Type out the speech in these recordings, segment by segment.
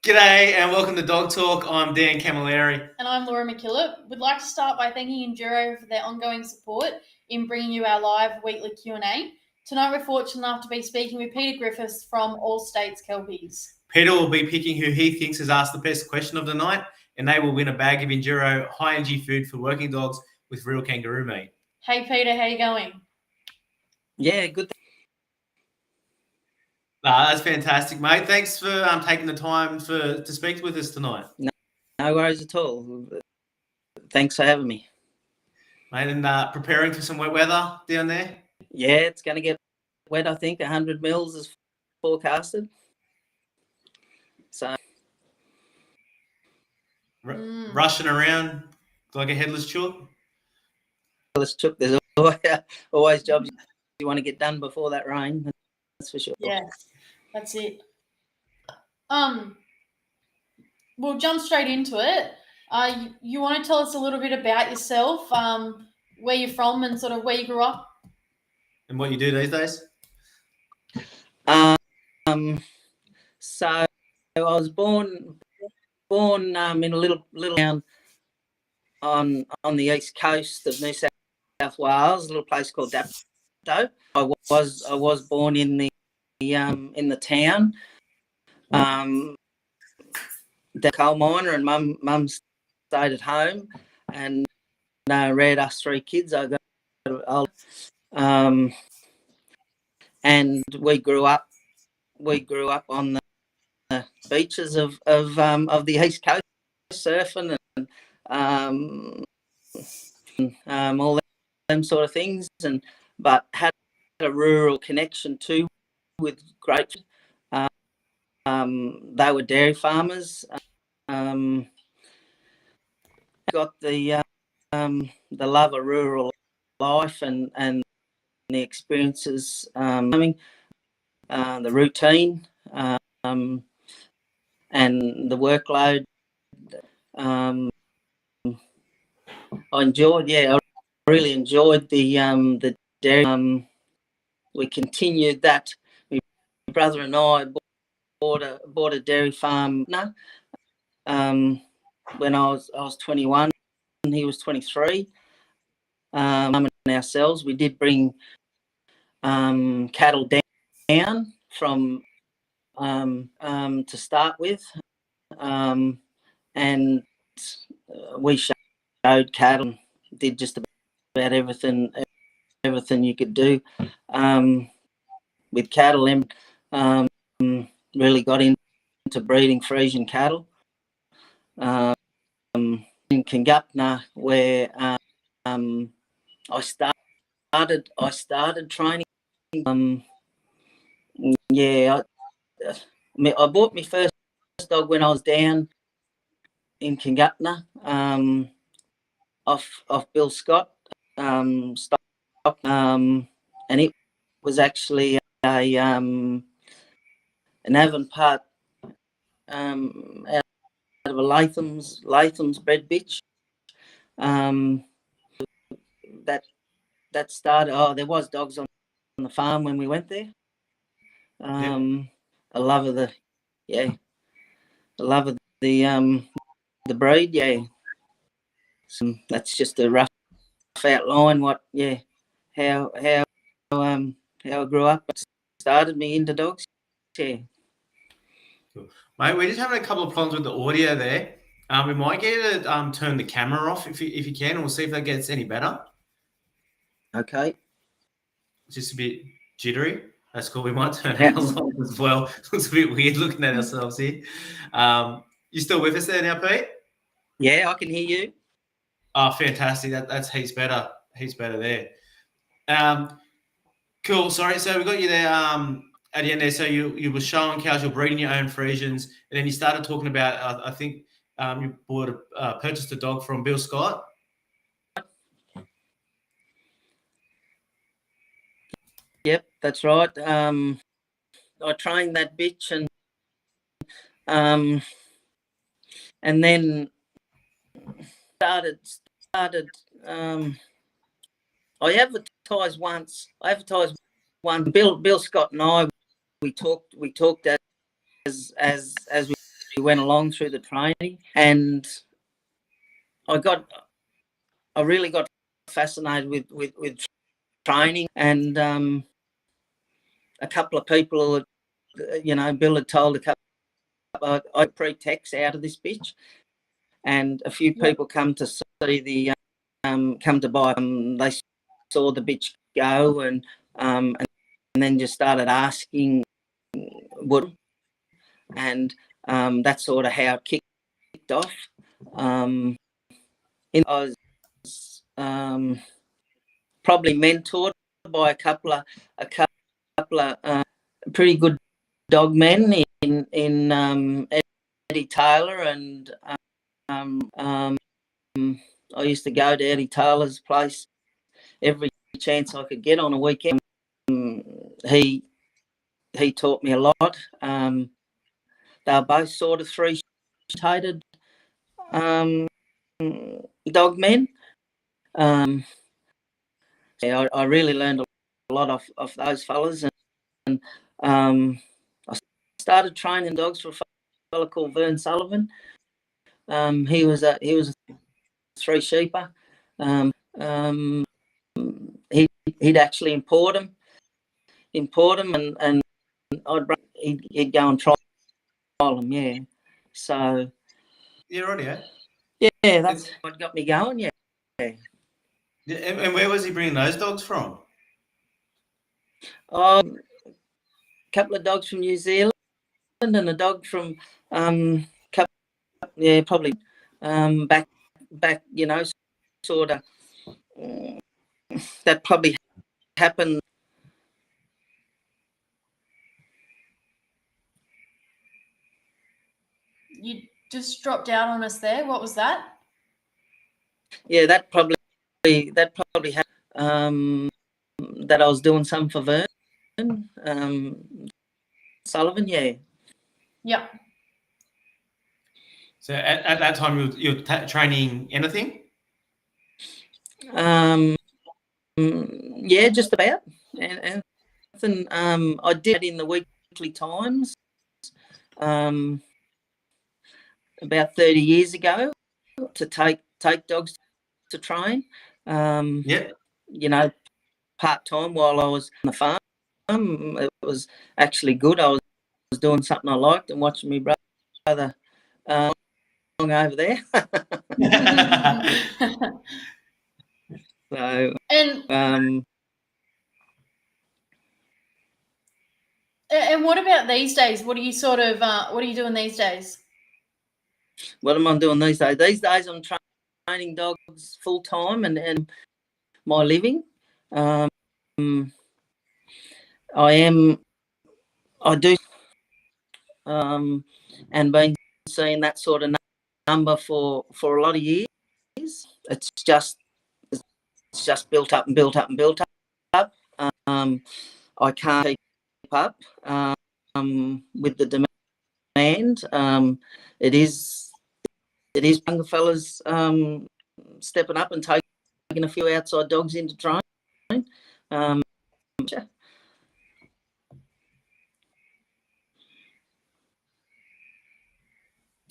G'day and welcome to Dog Talk. I'm Dan Camilleri. And I'm Laura McKillop. We'd like to start by thanking Enduro for their ongoing support in bringing you our live weekly Q&A. Tonight we're fortunate enough to be speaking with Peter Griffiths from All States Kelpies. Peter will be picking who he thinks has asked the best question of the night, and they will win a bag of Enduro high-energy food for working dogs with real kangaroo meat. Hey Peter, how you going? Yeah, good. That's fantastic, mate. Thanks for taking the time to speak with us tonight. No worries at all. Thanks for having me. Mate, and preparing for some wet weather down there? Yeah, it's going to get wet, I think. 100 mils is forecasted. So Rushing around like a headless chook? Headless chook, there's always jobs you want to get done before that rain. That's for sure. Yes, that's it. We'll jump straight into it. You want to tell us a little bit about yourself, where you're from and sort of where you grew up? And what you do these days? So I was born in a little town on the east coast of New South Wales, a little place called Dapto. I was born in the town. The coal miner, and mum stayed at home and reared us three kids. I got old, and we grew up on the beaches of the east coast, surfing and all them sort of things, but had a rural connection too with great. They were dairy farmers. Got the love of rural life and the experiences, the routine, and the workload. I really enjoyed the dairy. We continued that. My brother and I bought a dairy farm when I was 21 and he was 23. And ourselves, we did bring cattle down from to start with, and we showed cattle, did just about everything you could do with cattle, and really got into breeding Frisian cattle. In Kingupna, where I started training. I bought my first dog when I was down in Kingupna, off Bill Scott, and it was actually an Avonpart out of a Latham's bred bitch. That started. There was dogs on the farm when we went there. A love of the breed. Yeah. So that's just a rough outline. How I grew up. It started me into dogs. Yeah. Cool. Mate, we're just having a couple of problems with the audio there. We might get you to turn the camera off if you can, and we'll see if that gets any better. Okay. It's just a bit jittery. That's cool. We might turn ours off as well. It looks a bit weird looking at ourselves here. You still with us there now, Pete? Yeah, I can hear you. Oh, fantastic. That's heaps better. Heaps better there. Cool. Sorry. So we got you there at the end there. So you were showing cows, you're breeding your own Frisians, and then you started talking about, I think you purchased a dog from Bill Scott. Yep, that's right. I trained that bitch, and then started. I advertised once. Bill Scott and I, we talked as we went along through the training, and I really got fascinated with training, and a couple of people, Bill had told a couple, I pre-text out of this bitch, and a few people come to see the come to buy. They saw the bitch go, and then just started asking would, and that's sort of how it kicked off. I was probably mentored by a couple of pretty good dog men in Eddie Taylor, and I used to go to Eddie Taylor's place every chance I could get on a weekend. He taught me a lot. They were both sort of three-shaded dog men. I really learned a lot of those fellas, and I started training dogs for a fella called Vern Sullivan. He was a three-sheeper. He'd actually import them, and he'd go and trial them. Yeah, so Yeah, right. Yeah, that's what got me going. Yeah. And where was he bringing those dogs from? A couple of dogs from New Zealand, and a dog from probably back, sort of. That probably happened. You just dropped out on us there. What was that? Yeah, that probably happened. That I was doing some for Vern Sullivan. Yeah. Yep. So at that time, you were training anything? Yeah, just about. And I did in the Weekly Times about 30 years ago to take dogs to train. Part time while I was on the farm. It was actually good. I was doing something I liked and watching my brother over there. So and what about these days? What are you doing these days? What am I doing these days? These days I'm training dogs full time and my living. I do and been seeing that sort of number for a lot of years. It's just built up and built up and built up. I can't keep up with the demand. It is younger fellas stepping up and taking a few outside dogs into train.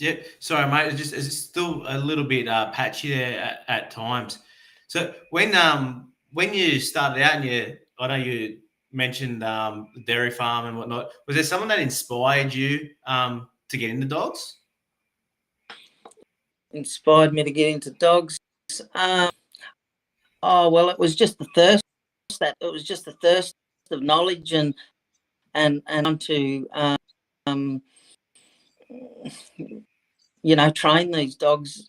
Yeah, sorry, mate. It's still a little bit patchy there at times. So when you started out, I know you mentioned the dairy farm and whatnot. Was there someone that inspired you to get into dogs? Inspired me to get into dogs. Well, it was just the thirst. It was just the thirst of knowledge and to train these dogs.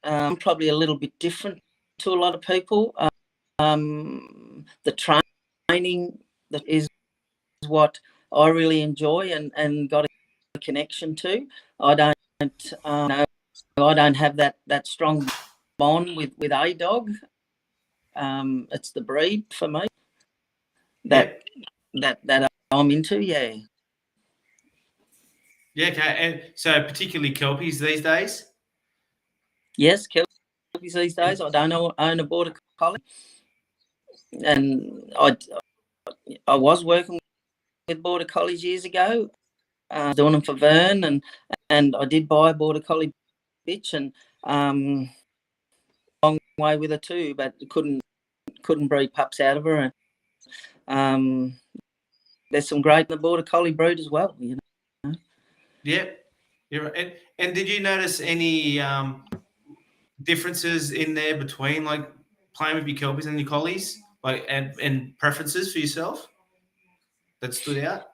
Probably a little bit different to a lot of people. The training that is what I really enjoy and got a connection to. I don't have that strong bond with a dog. It's the breed for me that I'm into. Yeah. Yeah. Okay. And so particularly Kelpies these days. Yes, Kelpies these days. I don't own a border collie, and I was working with border collies years ago, doing them for Vern, and I did buy a border collie bitch, and long way with her too, but couldn't breed pups out of her. And there's some great in the border collie breed as well, you know. Yeah, you're right. And did you notice any differences in there between like playing with your kelpies and your collies, like and preferences for yourself that stood out?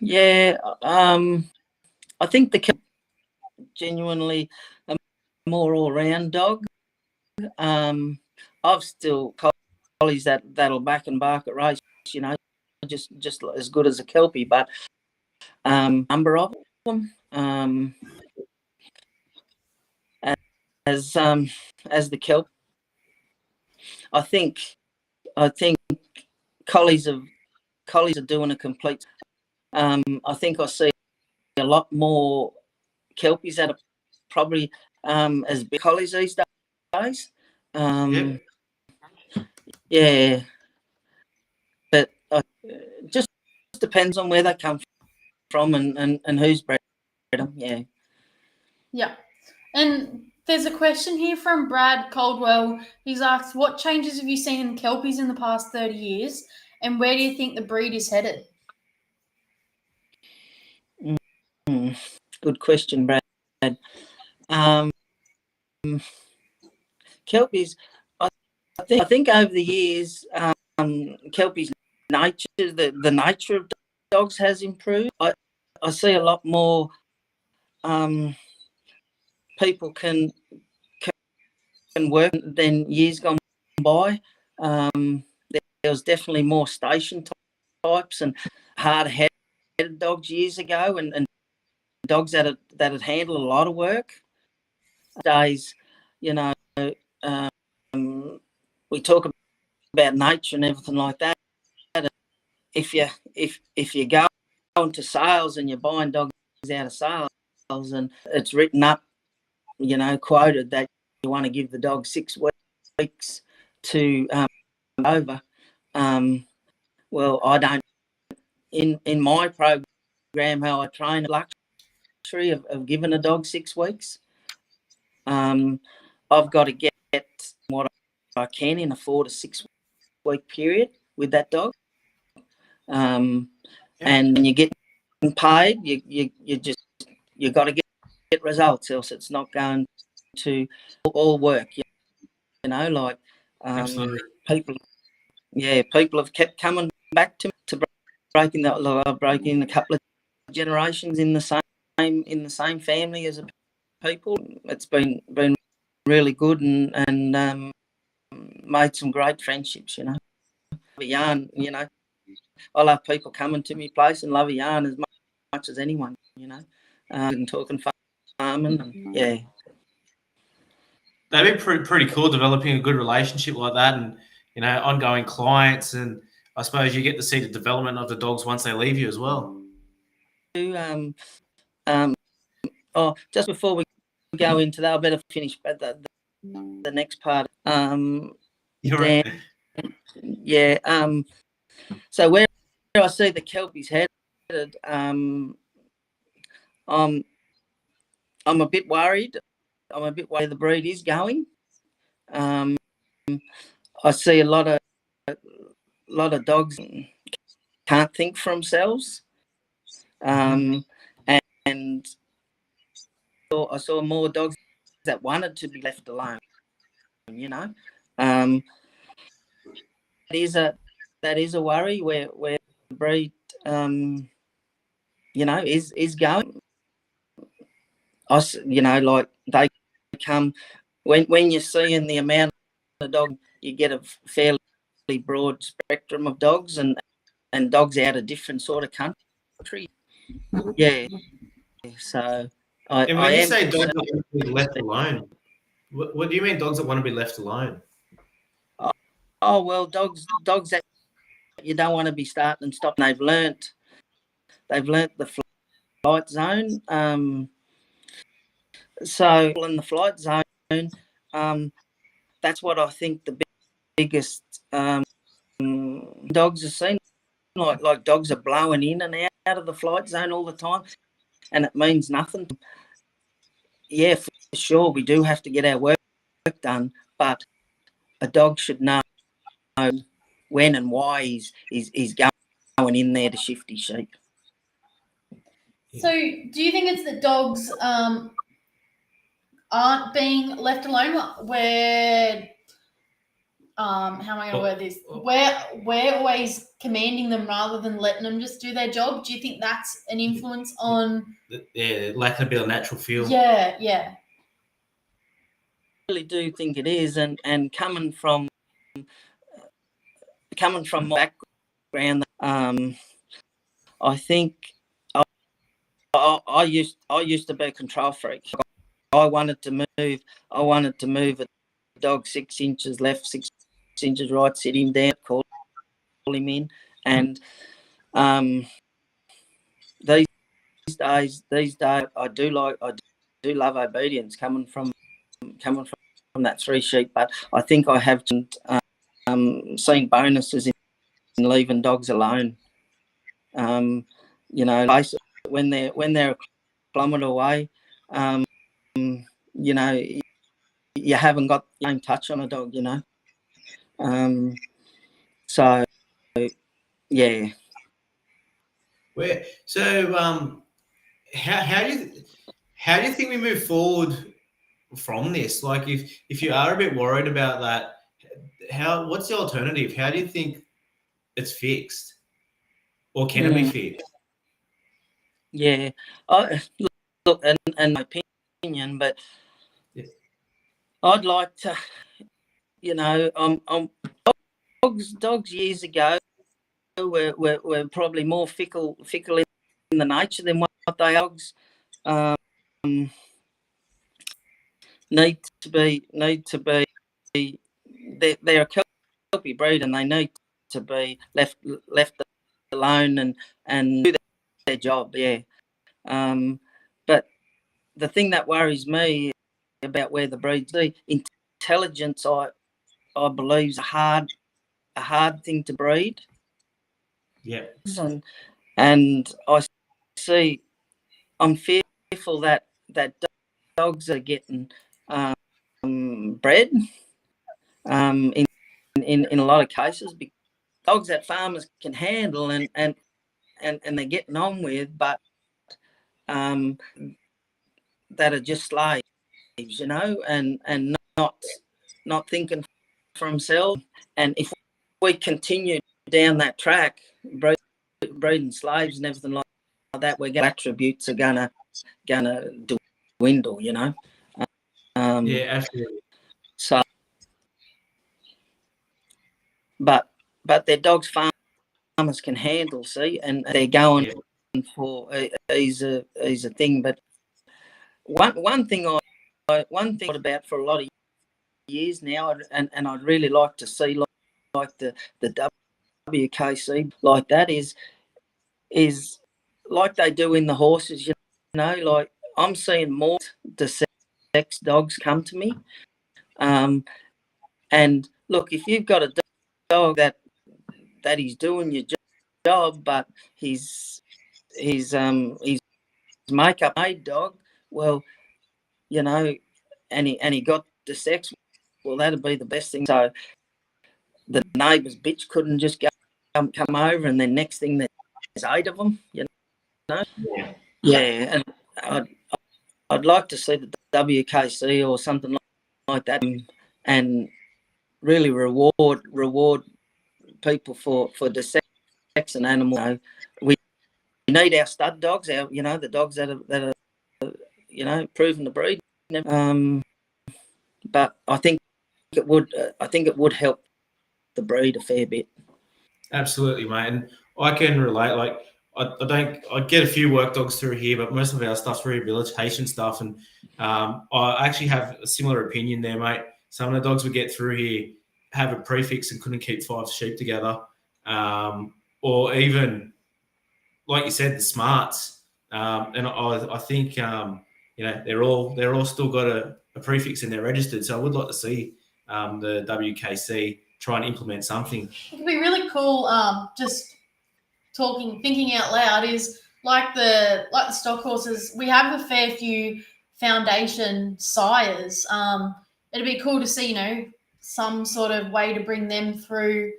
Yeah, I think the kelp genuinely a more all-round dog. I've still collies that'll back and bark at race, you know, just as good as a kelpie, but number of them. As the kelp, I think collies are doing a complete. I think I see a lot more kelpies that are probably as big collies these days. Yep. Yeah, but just depends on where they come from and who's bred them. Yeah. Yeah. And there's a question here from Brad Caldwell. He's asked, what changes have you seen in kelpies in the past 30 years, and where do you think the breed is headed? Good question, Brad. Kelpies, I think over the years, kelpies' nature, the nature of dogs has improved. I see a lot more people can work than years gone by. There was definitely more station types and hard-headed dogs years ago, and dogs that had handled a lot of work. Days, you know, we talk about nature and everything like that. If you go into sales and you're buying dogs out of sales, and it's written up, you know, quoted that you want to give the dog 6 weeks to over. Well, I don't. In my program, how I train, a luxury of giving a dog 6 weeks. I've got to get what I can in a 4 to 6 week period with that dog. And when you get paid, you got to get results, else it's not going to all work. You know, like people have kept coming back to breaking that. I've broken a couple of generations in the same family as a people. It's been really good and made some great friendships. You know, love a yarn. You know, I love people coming to me place and love a yarn as much as anyone. You know, and talking farming. And, yeah. That'd be pretty cool developing a good relationship like that, and you know, ongoing clients, and I suppose you get to see the development of the dogs once they leave you as well. Just before we go into that, I better finish the next part. You're right. Yeah. So where I see the kelpies headed, I'm a bit worried. I'm a bit worried the breed is going. I see a lot of dogs can't think for themselves, and I saw more dogs that wanted to be left alone. You know, that is a worry where the breed, you know, is going. You know, like they come when you're seeing the amount of dog, you get a fairly broad spectrum of dogs and dogs out of different sort of country. Yeah. So And when you say dogs that want to be left alone, what do you mean dogs that want to be left alone? Oh well, dogs that you don't want to be starting and stopping. They've learnt the flight zone. So in the flight zone, that's what I think the biggest dogs are seen. like dogs are blowing in and out of the flight zone all the time, and it means nothing. Yeah, for sure, we do have to get our work done, but a dog should know when and why he's going in there to shift his sheep. So, do you think it's that dogs aren't being left alone? Where how am I going to word this? We're always commanding them rather than letting them just do their job. Do you think that's an influence on? Yeah, lacking a bit of natural feel. Yeah. I really do think it is, and coming from my background, I think I used to be a control freak. I wanted to move a dog 6 inches left, 6 inches right, sit him down, call him in, and these days I do love obedience coming from that 3 sheep, but I think I have seen bonuses in leaving dogs alone. You know, when they're a kilometre away, you know, you haven't got the same touch on a dog, you know. So yeah. How do you think we move forward from this? Like, if you are a bit worried about that, what's the alternative? How do you think it's fixed, or can it be fixed? Yeah, look, and my opinion, but yeah. I'd like to, you know, dogs years ago were probably more fickle in the nature than what they are. Dogs need to be. They're a Kelpie breed, and they need to be left alone and do their job. Yeah. But the thing that worries me about where the breeds are, intelligence, I believe, is a hard thing to breed. Yeah. And I see, I'm fearful that dogs are getting bred in a lot of cases, because dogs that farmers can handle and they're getting on with, but that are just slaves, you know, and not thinking for themselves. And if we continue down that track, breeding slaves and everything like that, we're gonna attributes are gonna dwindle, you know. Yeah, absolutely. So, but their dogs farmers can handle, see, and they're going for is a thing. But one thing I thought about for a lot of years now, and I'd really like to see like the WKC like that is like they do in the horses, you know, like I'm seeing more sex dogs come to me. And look, if you've got a dog that he's doing your job, but he's makeup made dog, well, you know, and he got the sex, well, that'd be the best thing. So the neighbour's bitch couldn't just come over, and then next thing there's 8 of them, you know. Yeah, and I'd like to see the WKC or something like that, and really reward people for the sex and animal. You know, we need our stud dogs, the dogs that are proven to breed. But I think it would help the breed a fair bit. Absolutely, mate. And I can relate. Like, I get a few work dogs through here, but most of our stuff's rehabilitation stuff. And I actually have a similar opinion there, mate. Some of the dogs we get through here have a prefix and couldn't keep 5 sheep together, or even, like you said, the smarts. And I think they're all still got a prefix and they're registered. So I would like to see the WKC try and implement something. It could be really cool. Just thinking out loud, is like the stock horses. We have a fair few foundation sires. It'd be cool to see, some sort of way to bring them through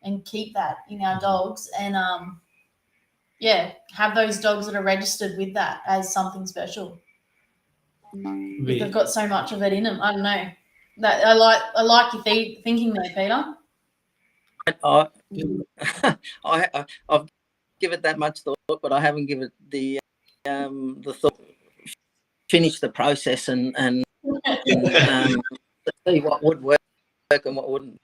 and keep that in our dogs, and have those dogs that are registered with that as something special. If they've got so much of it in them, I don't know. That I like your thinking there, Peter. I've given it that much thought, but I haven't given it the thought. Finish the process and see what would work and what wouldn't.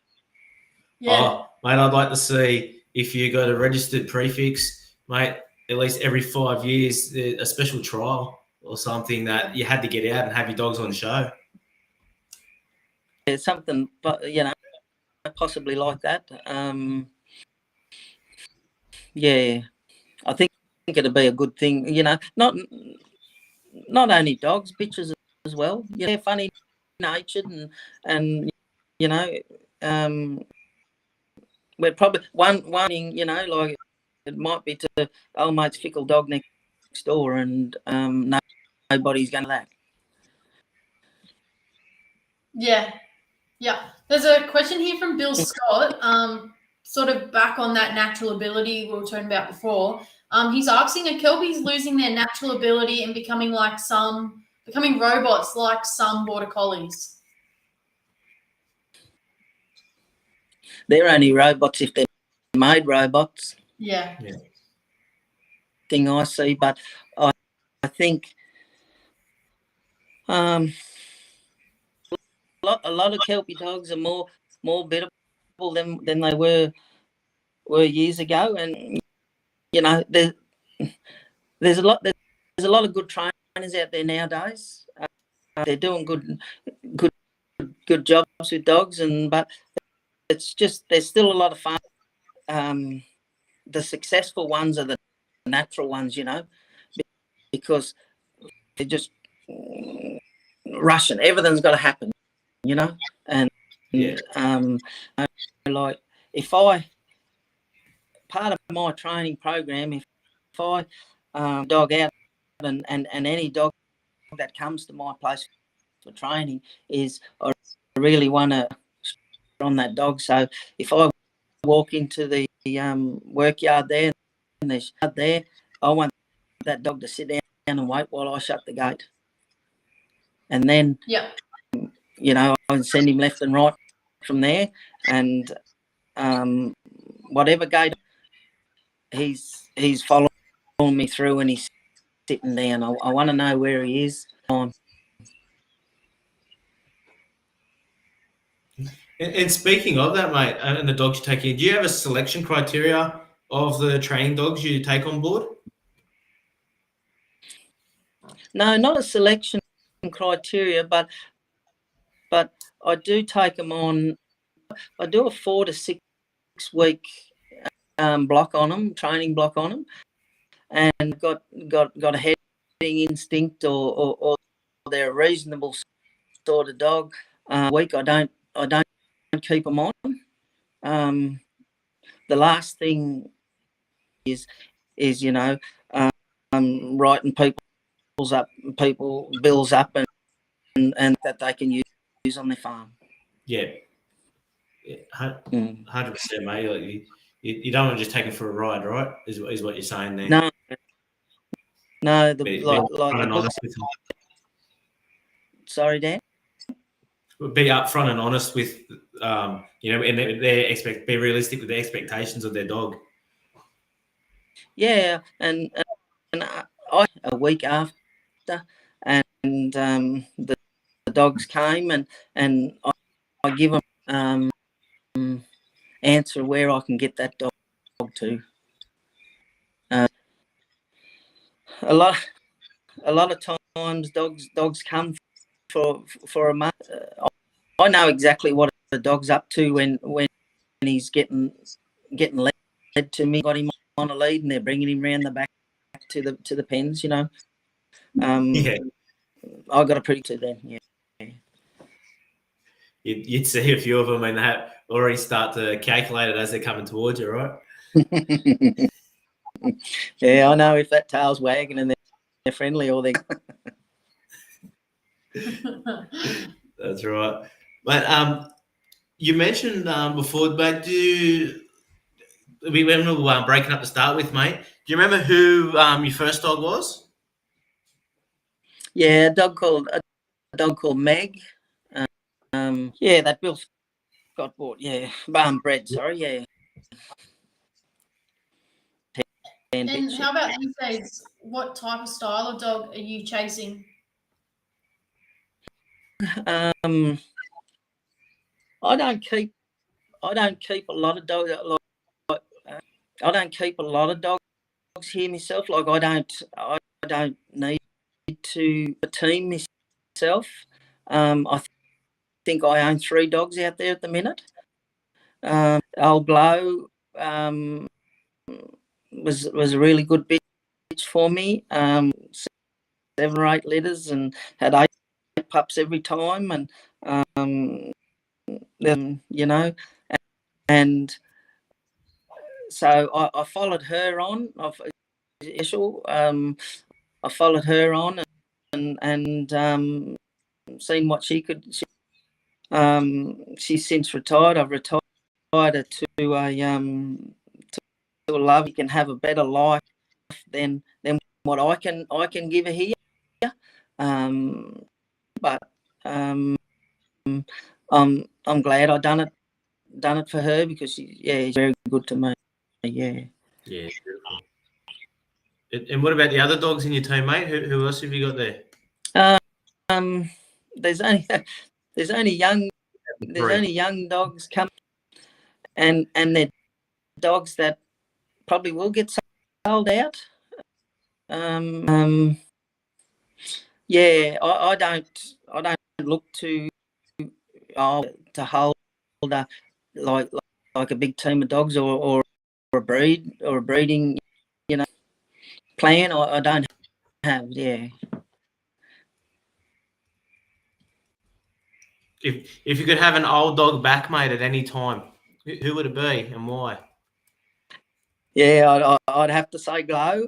Yeah. Oh, mate, I'd like to see if you got a registered prefix, mate. At least every 5 years, a special trial or something that you had to get out and have your dogs on show. It's something, but possibly like that. Yeah, I think it'd be a good thing. Not only dogs, bitches as well. Yeah, funny natured and we're probably one thing, like it might be to old mate's fickle dog next door, and nobody's going to that. Yeah. There's a question here from Bill Scott. Sort of back on that natural ability we were talking about before. He's asking, are Kelpies losing their natural ability and becoming robots like some border collies? They're only robots if they're made robots. Yeah. Thing I see, but I think a lot of Kelpie dogs are more biddable than they were years ago, and there's a lot of good trainers out there nowadays. They're doing good jobs with dogs, but it's just there's still a lot of fun. The successful ones are the natural ones, because they're just rushing. Everything's got to happen, and like if I part of my training program, if I dog out and any dog that comes to my place for training is I really want to on that dog. So if I walk into the work yard there and there's shut there, I want that dog to sit down and wait while I shut the gate, and then I send him left and right from there, and whatever gate he's following me through, and he's sitting down. I want to know where he is. And speaking of that, mate, and the dogs you take in, do you have a selection criteria of the training dogs you take on board? No, not a selection criteria, but I do take them on. I do a 4 to 6 week block on them, training block on them, and got a heading instinct or they're a reasonable sort of dog. Week I don't keep them on. The last thing is writing people bills up and that they can use on their farm. Yeah, 100%, mate. Like you don't want to just take it for a ride, right? Is what you're saying there? No. Sorry, Dan. Be upfront and honest with, and be realistic with the expectations of their dog. Yeah, and I a week after, and the dogs came and I give them answer where I can get that dog to. A lot of times dogs come for a month. I know exactly what the dog's up to when he's getting led to me. Got him on a lead and they're bringing him around the back to the pens. I got a pretty to then. Yeah. You'd see a few of them and already start to calculate it as they're coming towards you, right? Yeah, I know if that tail's wagging and they're friendly or they're. That's right. But you mentioned before, but we were breaking up to start with, mate. Do you remember who your first dog was? Yeah, a dog called Meg. Yeah, that Bill Scott bought. Yeah, bred. Sorry, yeah. And how about these days? What type of style of dog are you chasing? I don't keep a lot of dogs. I don't keep a lot of dogs here myself. Like I don't need to team myself. I think I own 3 dogs out there at the minute. Old Glow was a really good bitch for me. 7 or 8 litters and had 8 pups every time, and you know, and so I followed her on. I followed her on and seen what she could. She's since retired. I've retired her to a love. You can have a better life than what I can give her here. But I'm glad I done it for her because she's very good to me. Yeah. Yeah. And what about the other dogs in your team, mate? Who else have you got there? There's only young dogs coming, and they're dogs that probably will get sold out. Yeah, I don't look to hold like a big team of dogs or a breeding plan. I don't have. Yeah. If you could have an old dog back, mate, at any time, who would it be and why? Yeah, I'd have to say Glow.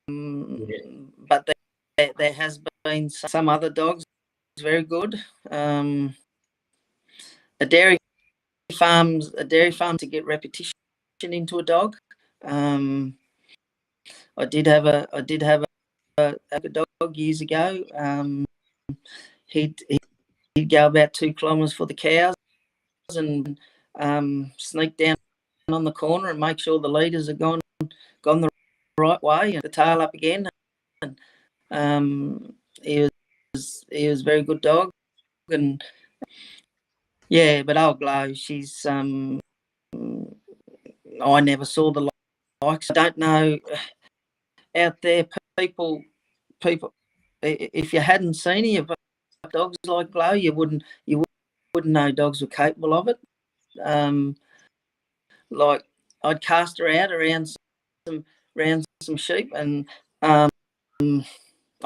But there has been some other dogs very good. A dairy farm to get repetition into a dog. I did have a dog years ago. He'd go about 2 kilometres for the cows and sneak down on the corner and make sure the leaders are gone the right way and the tail up again. And he was a very good dog, and yeah, but old Glow, she's I never saw the likes. I don't know out there, people. If you hadn't seen any of dogs like Glow, you wouldn't know dogs were capable of it. Like I'd cast her out around some sheep, and I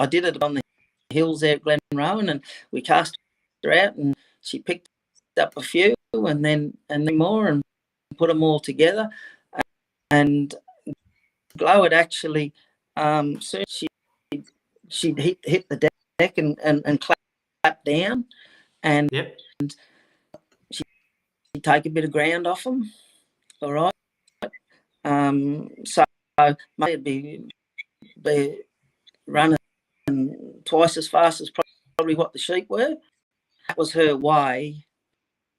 did it on the hills there at Glenrowan, and we cast her out, and she picked up a few, and then more, and put them all together. And Glow had actually soon she'd hit the deck and clap down, and Yep. she'd take a bit of ground off them. All right. So it'd be running twice as fast as probably what the sheep were. That was her way.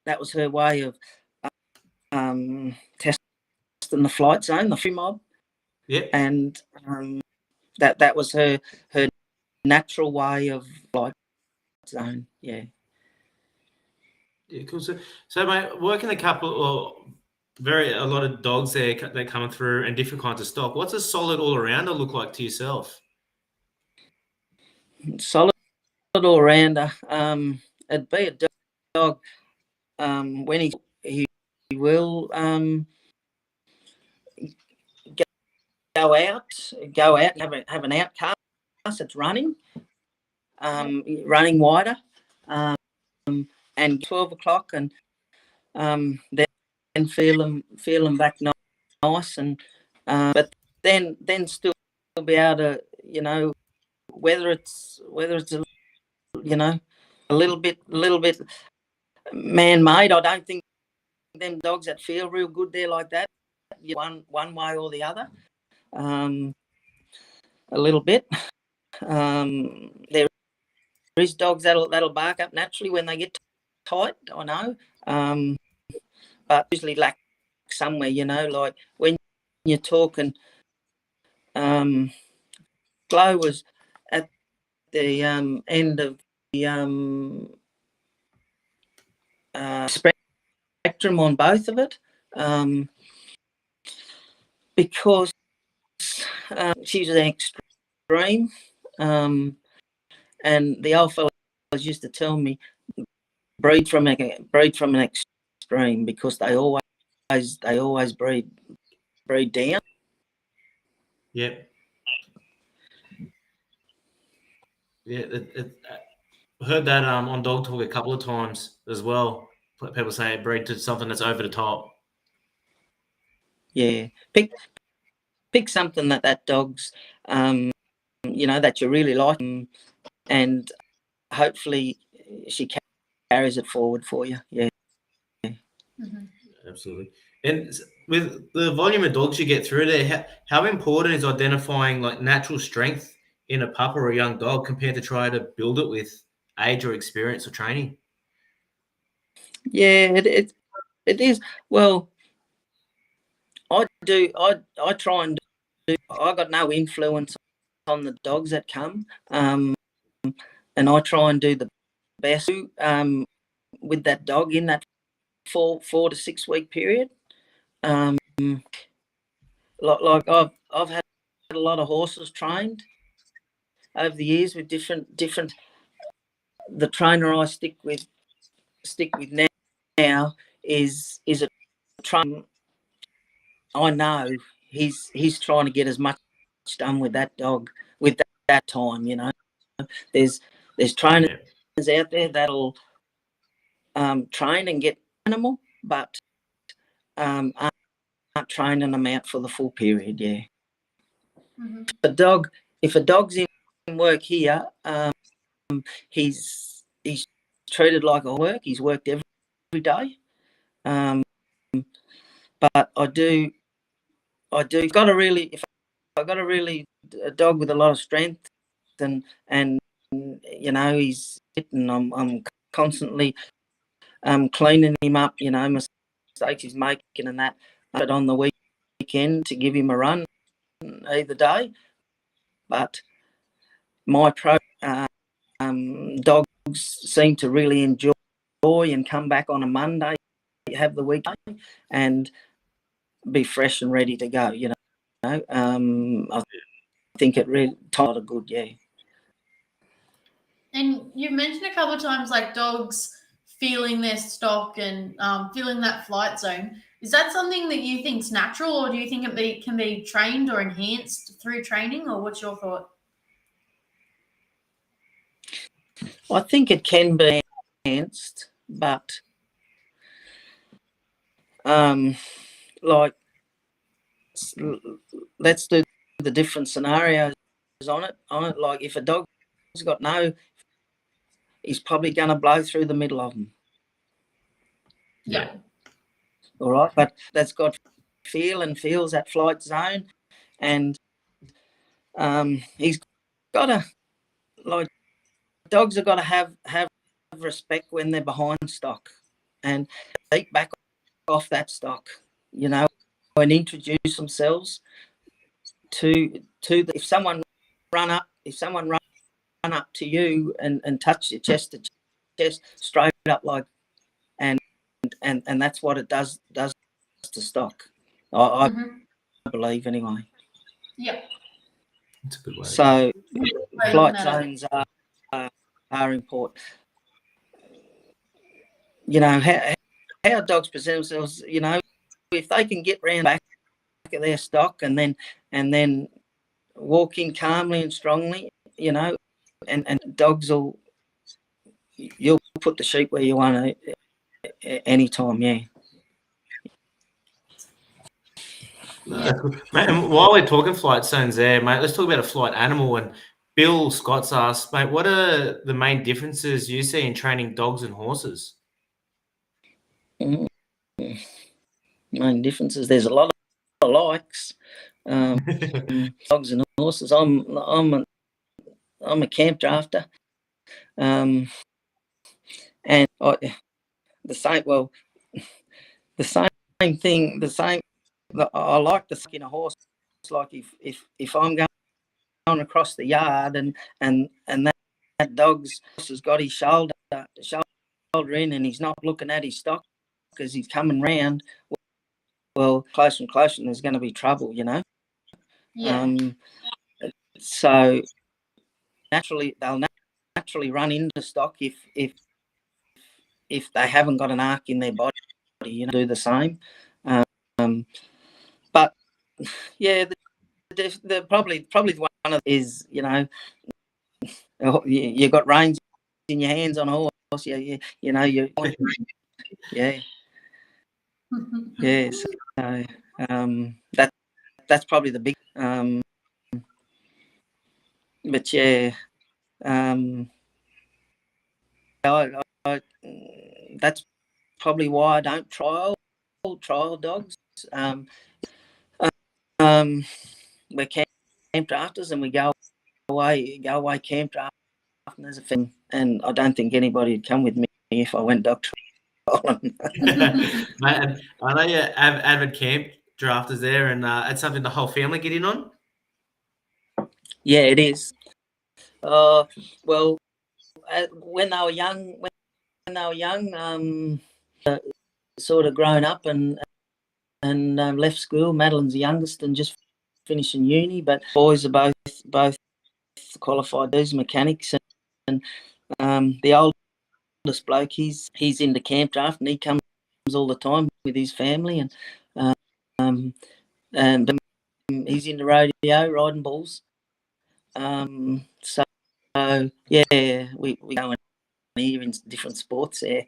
That was her way of testing the flight zone, the free mob. Yeah. And that was her natural way of flight zone. Yeah. Yeah, cool. So mate, working a lot of dogs there that coming through and different kinds of stock. What's a solid all rounder look like to yourself? Solid all rounder. It'd be a dog when he will go out and have an outcast that's running wider, and 12 o'clock, and then feel them back nice, and but then still be able to, you know, whether it's a, you know, a little bit man-made. I don't think them dogs that feel real good there like that, one way or the other, a little bit. There is dogs that'll bark up naturally when they get tight, I know, but usually lack somewhere, you know, like when you're talking. Glow was at the end of the spectrum on both of it, because she was an extreme, and the old fellows used to tell me breed from an extreme, because they always breed down. Yep. Yeah, I heard that on Dog Talk a couple of times as well. People say it breed to something that's over the top. Yeah, pick something that dog's, you know, that you really like, and hopefully she carries it forward for you. Yeah. Mm-hmm. Absolutely. And with the volume of dogs you get through there, how important is identifying like natural strength in a pup or a young dog compared to try to build it with age or experience or training? Yeah, it is. Well, I try and do. I got no influence on the dogs that come, and I try and do the best with that dog in that 4 to 6 week period. Like I've had a lot of horses trained over the years with different. The trainer I stick with now is a trainer. I know he's trying to get as much done with that dog with that time. You know, there's trainers out there that'll train and get animal, but aren't training them out for the full period. Yeah. Mm-hmm. If a dog's in work here, he's treated like a work. He's worked every day. But I do got to really, if I got a dog with a lot of strength, and you know he's hitting, I'm constantly cleaning him up, you know, mistakes he's making and that. But on the weekend to give him a run either day. But my dogs seem to really enjoy and come back on a Monday, have the weekend, and be fresh and ready to go. You know, I think it really taught a good, yeah. And you've mentioned a couple of times like dogs feeling their stock and feeling that flight zone. Is that something that you think's natural, or do you think it can be trained or enhanced through training, or what's your thought? I think it can be enhanced, but like let's do the different scenarios on it. Like if a dog's got he's probably going to blow through the middle of them. Yeah. All right, but that's got feel and feels that flight zone, and he's got to, like, dogs have got to have respect when they're behind stock and take back off that stock, you know, and introduce themselves to if someone run up to you and touch your chest to chest straight up, like, and that's what it does to stock. I believe anyway. Yeah. That's a good way. So flight zones are important. You know, how dogs present themselves, you know, if they can get round back of their stock and then walk in calmly and strongly, you know, and dogs you'll put the sheep where you want to anytime, yeah. Yeah. Mate, and while we're talking flight zones there, mate, let's talk about a flight animal. And Bill Scott's asked, mate, what are the main differences you see in training dogs and horses? Mm. Main differences. There's a lot of likes. Dogs and horses. I'm a camp drafter. And the same. Well, the same thing. The same. I like the in a horse. Like if I'm going across the yard and that dog's has got his shoulder in and he's not looking at his stock because he's coming round. Well, closer and closer, and there's going to be trouble, you know. Yeah. So they'll naturally run into stock if they haven't got an arc in their body, you know, do the same. But yeah, the probably one of is, you know, you got reins in your hands on a horse. You know you yeah. Yeah. So that's probably the big. But yeah. I, that's probably why I don't trial dogs. We're camp drafters and we go away camp drafting as a fan, and I don't think anybody would come with me if I went dog trialing. Mate, I know you're avid camp drafters there, and it's something the whole family get in on. Yeah, it is. Well, when they were young, sort of grown up and left school. Madeline's the youngest and just finishing uni, but boys are both qualified as mechanics, and the oldest bloke he's into camp draft and he comes all the time with his family, and he's into rodeo, riding bulls. So yeah, we go in here in different sports there.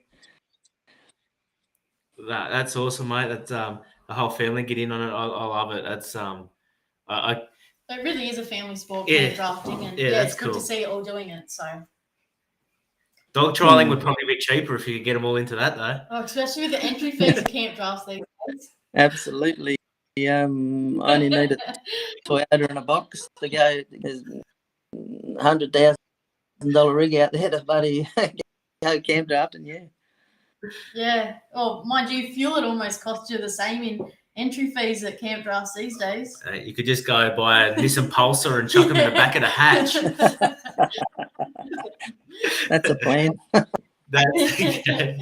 That's awesome, mate. That's the whole family get in on it. I love it. That's it really is a family sport, Yeah. camp drafting, and Yeah, that's it's good cool. to see it all doing it. So dog trialing would probably be cheaper if you could get them all into that, though. especially with the entry fees of camp drafts these days. Absolutely. I only need a Toyota and a box to go. There's $100,000 rig out there to buddy go camp drafting. Yeah. Yeah. Oh, mind you, fuel it almost costs you the same in entry fees at camp drafts these days. You could just go buy a Nissan Pulsar and chuck them in the back of the hatch. That's a plan. That's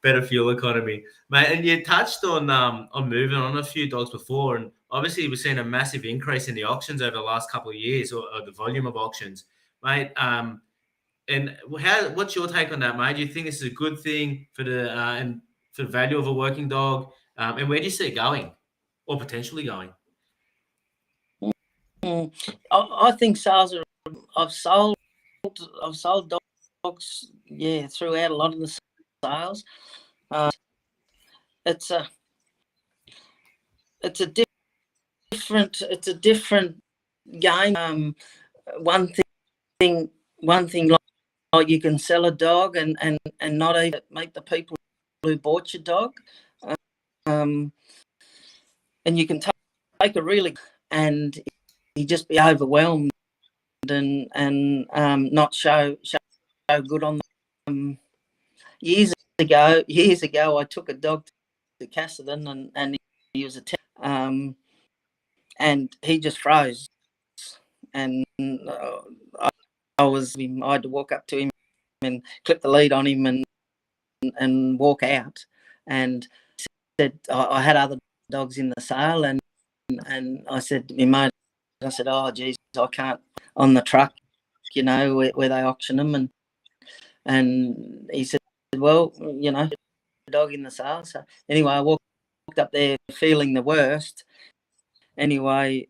better fuel economy, mate. And you touched on moving on a few dogs before, and obviously we've seen a massive increase in the auctions over the last couple of years, or the volume of auctions, mate. And what's your take on that, mate? Do you think this is a good thing for the and for the value of a working dog? And where do you see it going, or potentially going? I think sales are. I've sold dogs, yeah, throughout a lot of the sales. It's a different game. One thing like you can sell a dog and not even make the people who bought your dog, and you can take a really and you just be overwhelmed and not show good on them. Years ago, I took a dog to Cassidy and he was and he just froze, and I had to walk up to him and clip the lead on him and walk out, and said I had other dogs in the sale, and I said to my mate, I said, oh geez, I can't on the truck, you know, where they auction them, and he said, well, you know, dog in the sale. So anyway, I walked up there feeling the worst. Anyway,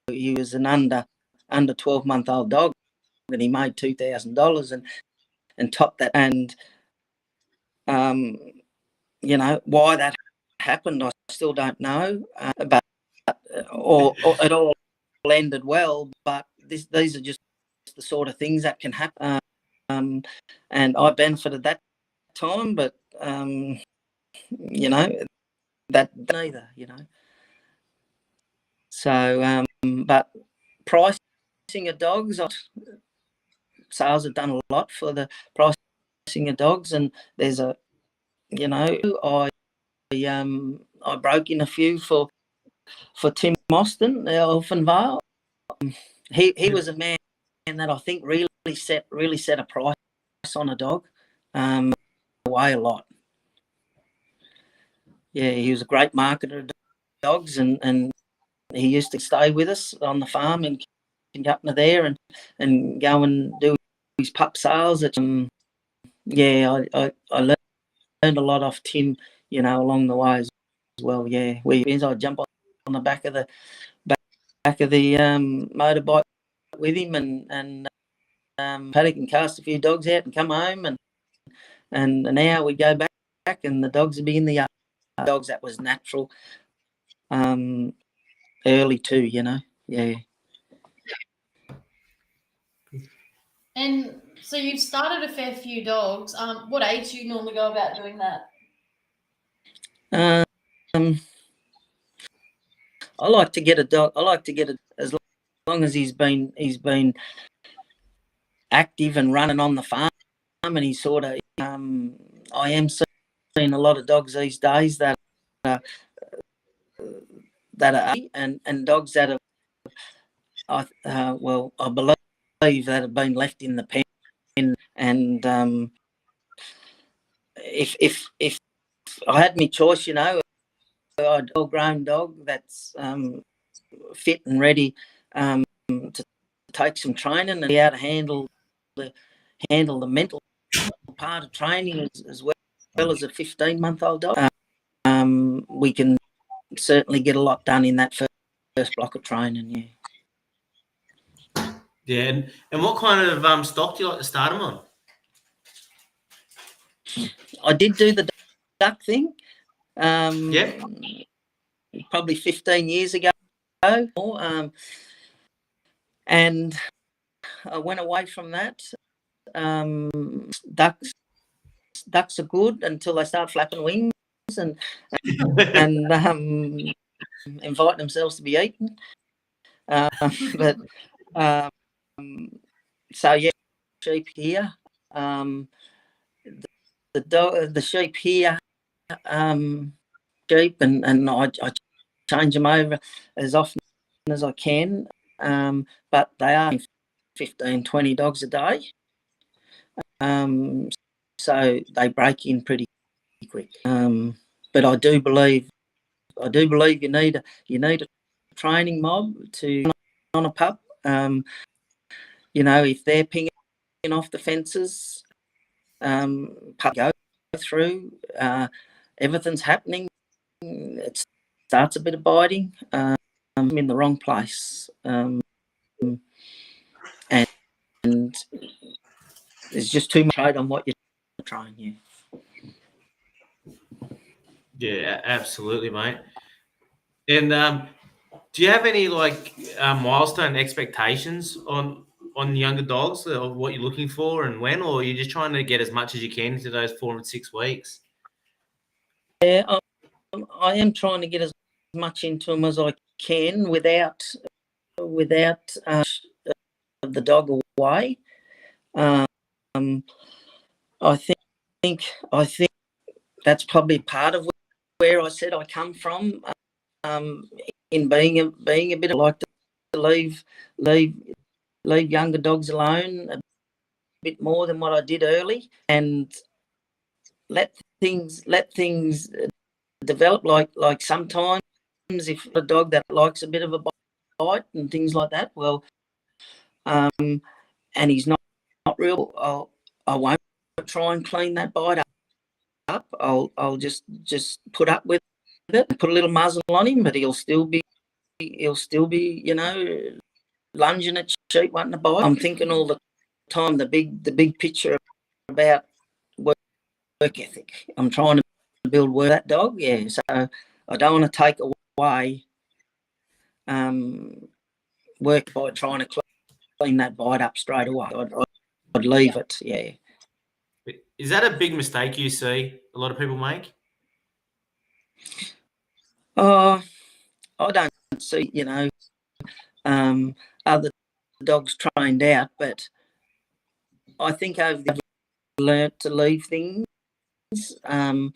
he was an under 12-month-old dog, and he made $2,000 and topped that. And you know why that happened, I still don't know. But or it all ended well. But these are just the sort of things that can happen. And I benefited that time, but you know, that neither, you know. So, but pricing of dogs, sales have done a lot for the pricing of dogs, and there's a, you know, I broke in a few for Tim Austin, Elfin Vale. He was a man that I think really set a price on a dog, away a lot. Yeah, he was a great marketer of dogs, and he used to stay with us on the farm in Gupna there, and go and do his pup sales. Yeah, I learned a lot off Tim, you know, along the way as well. Yeah, I'd jump on the back of the motorbike with him, and paddock and cast a few dogs out and come home, and an hour we'd go back, and the dogs would be in the yard. Dogs, that was natural. Early too, you know. Yeah. And so you've started a fair few dogs. What age do you normally go about doing that? I like to get a dog. I like to get it as long as he's been active and running on the farm, and he's sort of. I am seeing a lot of dogs these days that are and dogs that are. I believe that have been left in the pen, and if I had my choice, you know, a well-grown dog that's fit and ready to take some training and be able to handle the mental part of training as well as a 15-month-old dog. We can certainly get a lot done in that first block of training. Yeah. Yeah, and what kind of stock do you like to start them on? I did do the duck thing. Yeah. Probably 15 years ago. And I went away from that. Ducks are good until they start flapping wings and invite themselves to be eaten. But so yeah, sheep here. The sheep here, sheep, and I change them over as often as I can. But they are 15, 20 dogs a day. So they break in pretty quick. But I do believe you need a training mob to on a pup. You know, if they're pinging off the fences, pup go through, everything's happening. It starts a bit of biting. I'm in the wrong place, and there's just too much on what you're trying. Yeah. Yeah, absolutely, mate. And do you have any milestone expectations on younger dogs, of what you're looking for and when, or are you just trying to get as much as you can into those 4 and 6 weeks? Yeah, I am trying to get as much into them as I can without the dog away. I think that's probably part of where I said I come from. In being a bit, I like to leave younger dogs alone a bit more than what I did early, and let things develop. Like sometimes, if a dog that likes a bit of a bite and things like that, well, and he's not real, I won't try and clean that bite up. I'll just put up with it and put a little muzzle on him, but he'll still be, you know, lunging at sheep wanting to bite. I'm thinking all the time the big picture about work ethic. I'm trying to build work that dog. Yeah, so I don't want to take away work by trying to clean that bite up straight away. I'd leave it. Yeah. Is that a big mistake you see a lot of people make? I don't see, other dogs trained out, but I think over the learnt to leave things and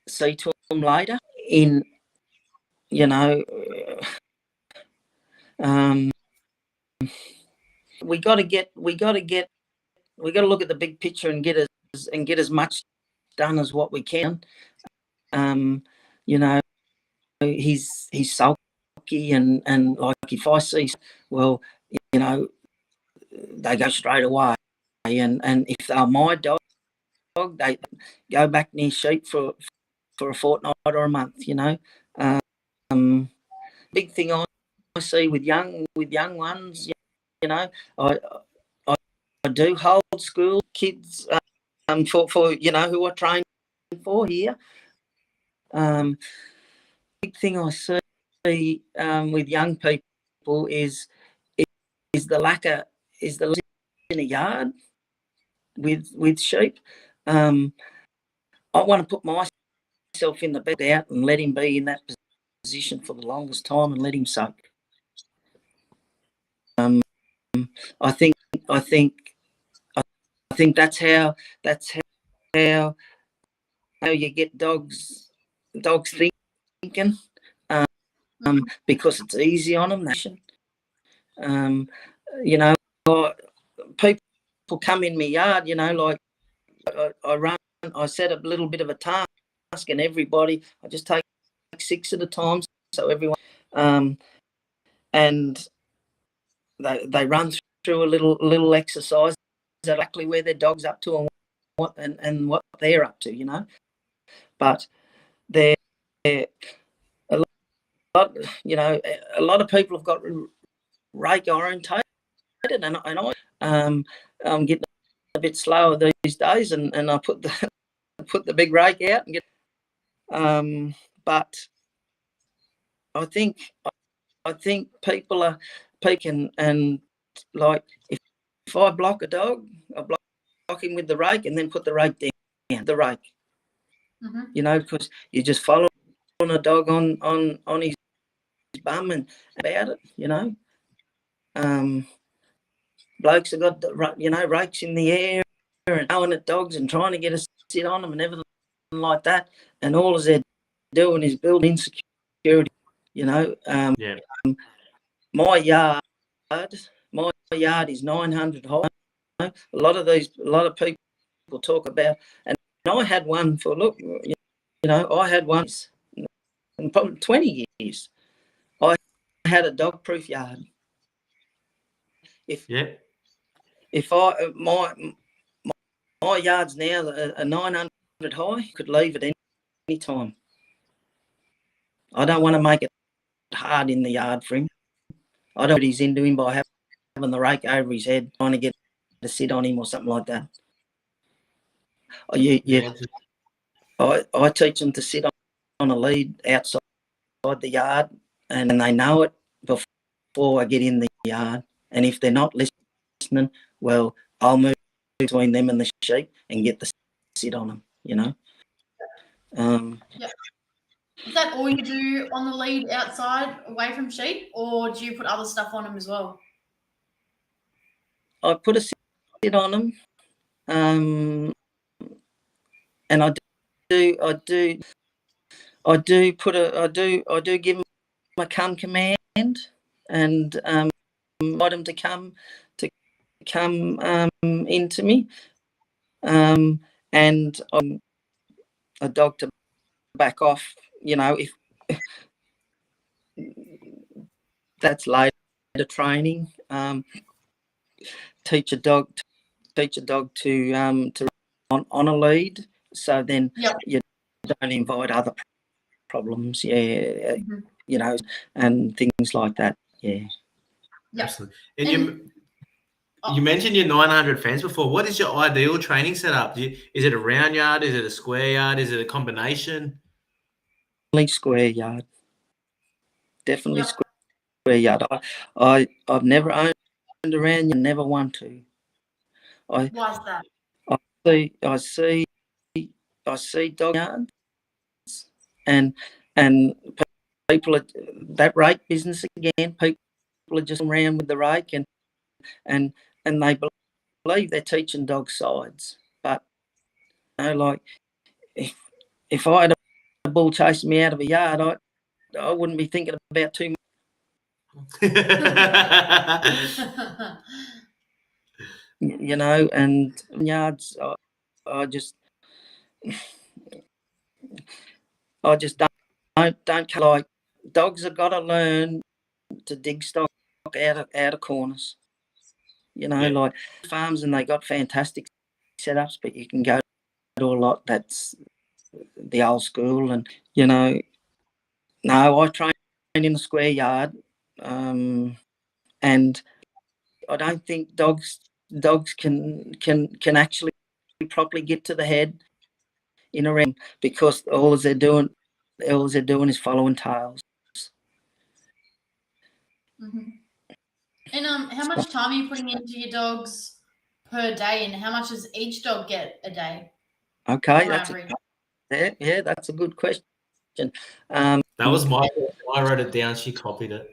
see to them later in, we got to look at the big picture and get as much done as what we can. He's sulky and like if I see, well, they go straight away, and if they're my dog, they go back near sheep for a fortnight or a month. Big thing I see with young ones, I do hold school kids for who are trained for here. Big thing I see with young people is the lack of in a yard with sheep. I want to put myself in the bed out and let him be in that position for the longest time and let him soak. I think that's how you get dogs thinking, because it's easy on them. People come in my yard, like I set a little bit of a task, and everybody, I just take 6 at a time, so everyone, and they run through a little exercise, exactly where their dog's up to and what they're up to, but they're a lot, a lot of people have got rake orientated, and I'm getting a bit slower these days, and I put the big rake out and get. But I think people are peaking, and like if I block a dog, I block him with the rake and then put the rake down the rake. Because you just follow a dog on his bum and about it. Blokes have got rakes in the air and going at dogs and trying to get a sit on them and everything like that, and all they're doing is building insecurity. My yard is 900 high. A lot of people talk about, and I had one for I had one in probably 20 years. I had a dog-proof yard. If my yard's now a 900 high, could leave at any time. I don't want to make it hard in the yard for him. I don't know what he's into him by having the rake over his head, trying to get to sit on him or something like that. I teach them to sit on a lead outside the yard, and they know it before I get in the yard. And if they're not listening, well, I'll move between them and the sheep and get the sit on them. Is that all you do on the lead outside, away from sheep, or do you put other stuff on them as well? I put a sit on them, and I do give them a come command, and invite them to come into me, and a dog to back off. If that's later training, teach a dog to on a lead, so then you don't invite other problems, and things like that. Absolutely. And You mentioned your 900 fence before. What is your ideal training setup? Is it a round yard? Is it a square yard? Is it a combination? Square yard. Definitely Yep. square yard. I've never owned a round yard, never want to. Why is that? I see dog yards and people are that rake business again. People are just around with the rake and they believe they're teaching dogs sides. But like if I had a bull chasing me out of a yard, I wouldn't be thinking about too much. And yards, I just don't like. Dogs have got to learn to dig stock out of corners. Like farms, and they got fantastic setups, but you can go to a lot that's the old school, and no, I train in a square yard, and I don't think dogs can actually properly get to the head in a ring, because all they're doing is following tails. Mm-hmm. And how much time are you putting into your dogs per day, and how much does each dog get a day? Okay, that's a good question. That was I wrote it down. She copied it.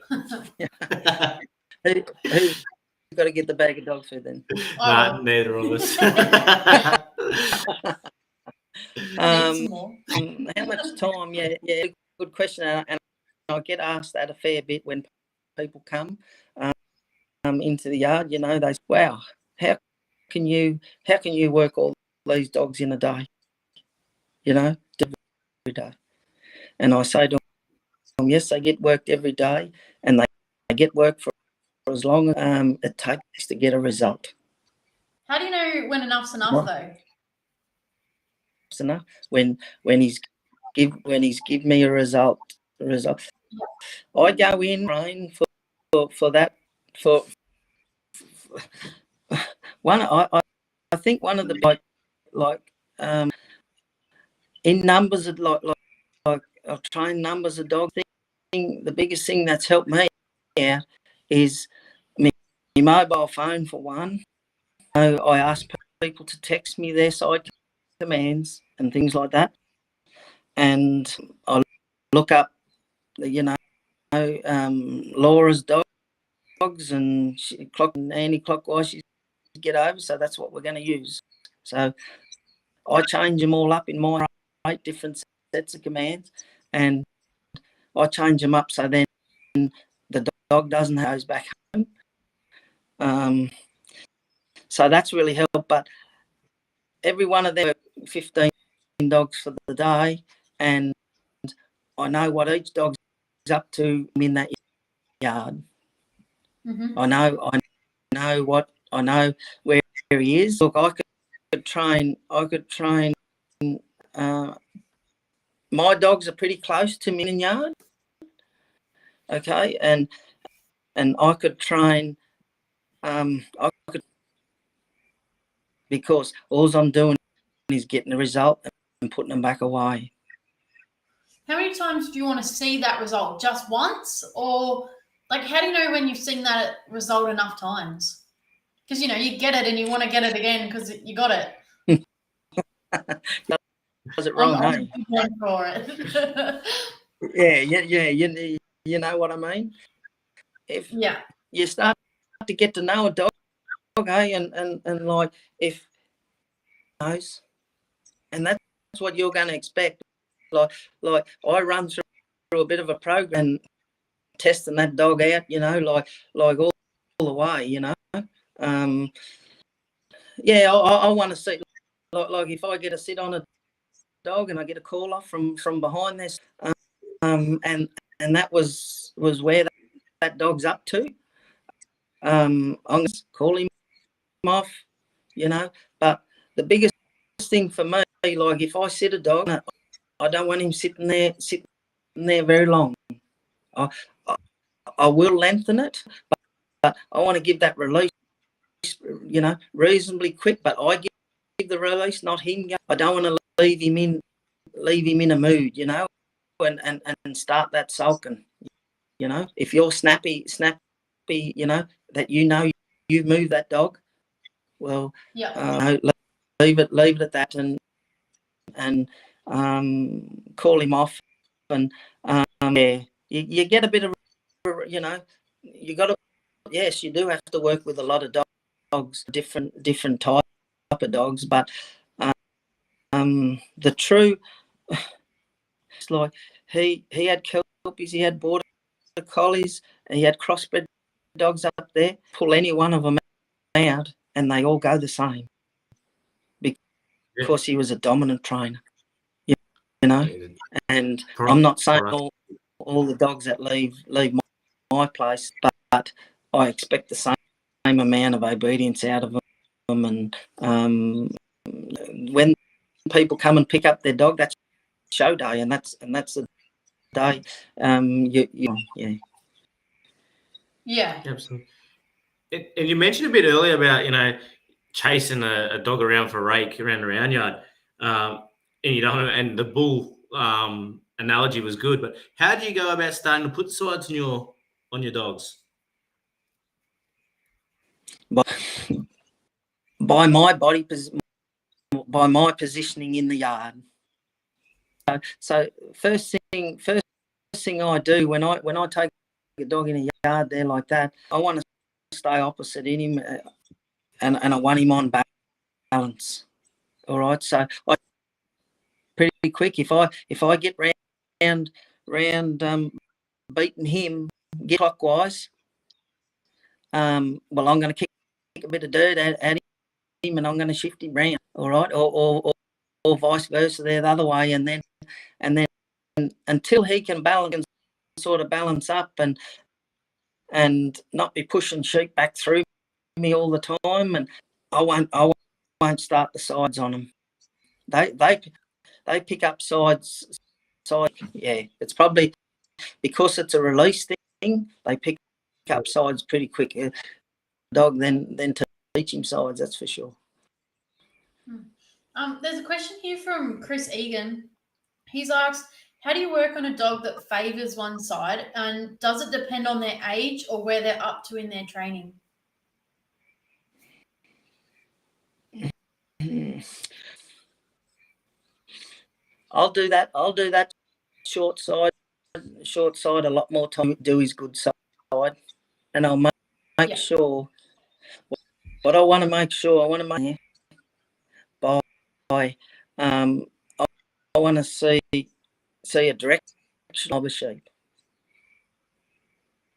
Who's got to get the bag of dog food then? Nah, neither of us. How much time? Yeah, good question. And I get asked that a fair bit when people come into the yard. They say, "Wow, how can you work all these dogs in a day? Every day." And I say to them, yes, they get worked every day, and they get work for as long as it takes to get a result. How do you know when enough's enough, though? Enough when he's give me a result. I go in train for that for one. I think one of the like in numbers of like I've trained numbers of dogs. The biggest thing that's helped me out is my mobile phone, for one. I ask people to text me their side commands and things like that, and I look up Laura's dogs, and anti-clockwise she get over, so that's what we're going to use. So I change them all up in my 8 different sets of commands, and I change them up so then the dog doesn't have those back home. So that's really helped. But every one of them 15 dogs for the day, and I know what each dog's up to in that yard. Mm-hmm. I know where he is. Look, I could train. My dogs are pretty close to me in yard. Okay, and I could train. Because all I'm doing is getting the result and putting them back away. How many times do you want to see that result? Just once? Or how do you know when you've seen that result enough times? Because you get it and you want to get it again because you got it. Does it wrong, hey? For it. Yeah. You know what I mean? If you start to get to know a dog, hey, and like if knows, and that's what you're going to expect. Like I run through a bit of a program, testing that dog out, like all the way, I want to see, like if I get a sit on a dog and I get a call off from behind this, and that was where that dog's up to. I'm going to call him off, but the biggest thing for me, like if I sit a dog, I don't want him sitting there very long. I will lengthen it, but I want to give that release reasonably quick. But I give the release, not him. I don't want to leave him in a mood, and start that sulking. If you're snappy, that you've moved that dog, well, leave it at that, and call him off, and you get a bit of, you got to, yes, you do have to work with a lot of dogs, different type of dogs, but the true, it's like he had kelpies, he had border collies, and he had crossbred dogs up there. Pull any one of them out, and they all go the same because he was a dominant trainer, And I'm not saying all the dogs that leave my place, but I expect the same amount of obedience out of them. And when people come and pick up their dog, that's show day, and that's the day. Yeah, absolutely. And you mentioned a bit earlier about chasing a dog around for a rake around the round yard, and the bull analogy was good. But how do you go about starting to put sides on your dogs? By my positioning in the yard. So first thing I do when I take a dog in a yard there like that, I want to stay opposite in him, and I want him on balance. All right, so I pretty quick if I get round beating him, get clockwise. Well, I'm going to kick a bit of dirt at him, and I'm going to shift him round. All right, or vice versa, there the other way, and then until he can sort of balance up and not be pushing sheep back through me all the time, and I won't start the sides on them. They pick up sides. Yeah, it's probably because it's a release thing. They pick up sides pretty quick. Dog then to teach him sides, that's for sure. There's a question here from Chris Egan. He's asked, how do you work on a dog that favours one side, and does it depend on their age or where they're up to in their training? I'll do that short side a lot more time. Do his good side, and I'll make sure. What I want to make sure, by I want to see a direction of a sheep.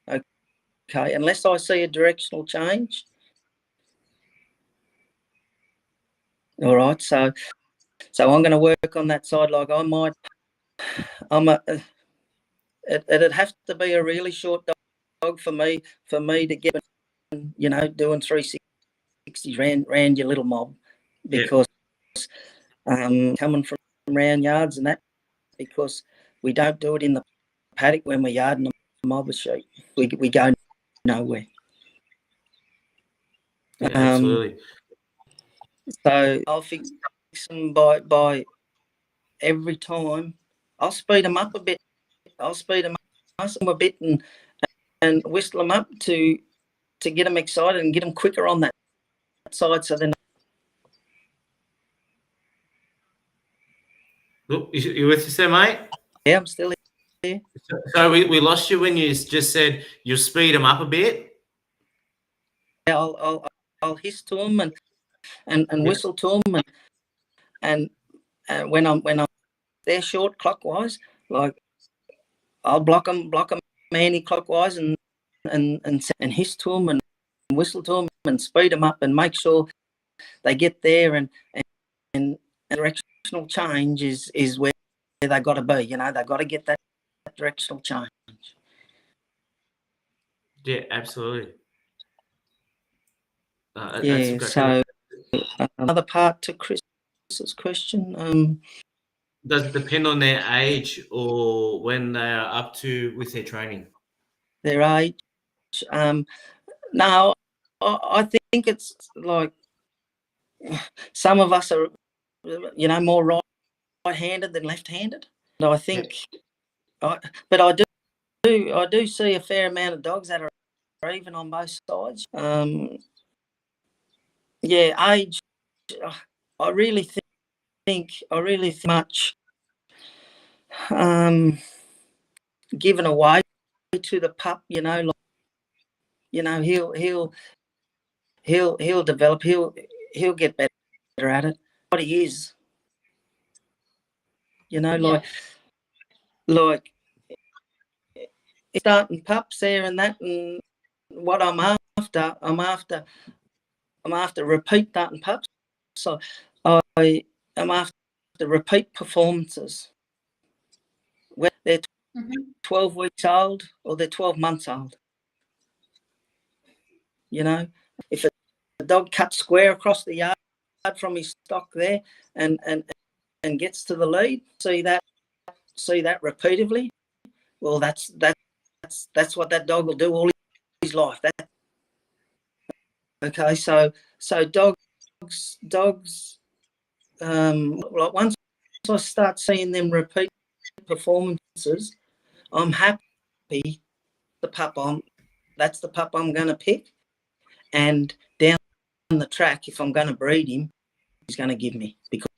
Okay, unless I see a directional change. All right, so I'm going to work on that side. Like it'd have to be a really short dog for me to get, doing 360 round your little mob, because coming from round yards and that, because we don't do it in the paddock when we're yarding a mob of sheep. We go nowhere. Yeah, absolutely. So I'll fix them by every time. I'll speed them up a bit. A bit and whistle them up to get them excited and get them quicker on that side. So then, look, you with us there, mate? Yeah, I'm still here. So we lost you when you just said you'll speed them up a bit. Yeah, I'll hiss to them and whistle to them, and when I'm they're short clockwise, like I'll block them anti-clockwise and hiss to them and whistle to them and speed them up and make sure they get there, and directional change is where they got to be. They got to get that directional change. Yeah, absolutely. So another part to Chris's question. Does it depend on their age or when they are up to with their training? Their age. No, I think it's like some of us are, more right-handed than left-handed. And I think, but I do see a fair amount of dogs that are even on both sides. Age. I really think much given away to the pup. He'll develop. He'll get better at it. What he is, like starting pups there and that, and what I'm after repeat starting pups. So I am after repeat performances. Whether they're 12 weeks old or they're 12 months old. If a dog cuts square across the yard from his stock there and gets to the lead, see that repeatedly, well, that's what that dog will do all his life. Okay, so dogs, like once I start seeing them repeat performances, I'm happy. That's the pup I'm going to pick, and down the track, if I'm going to breed him, he's going to give me because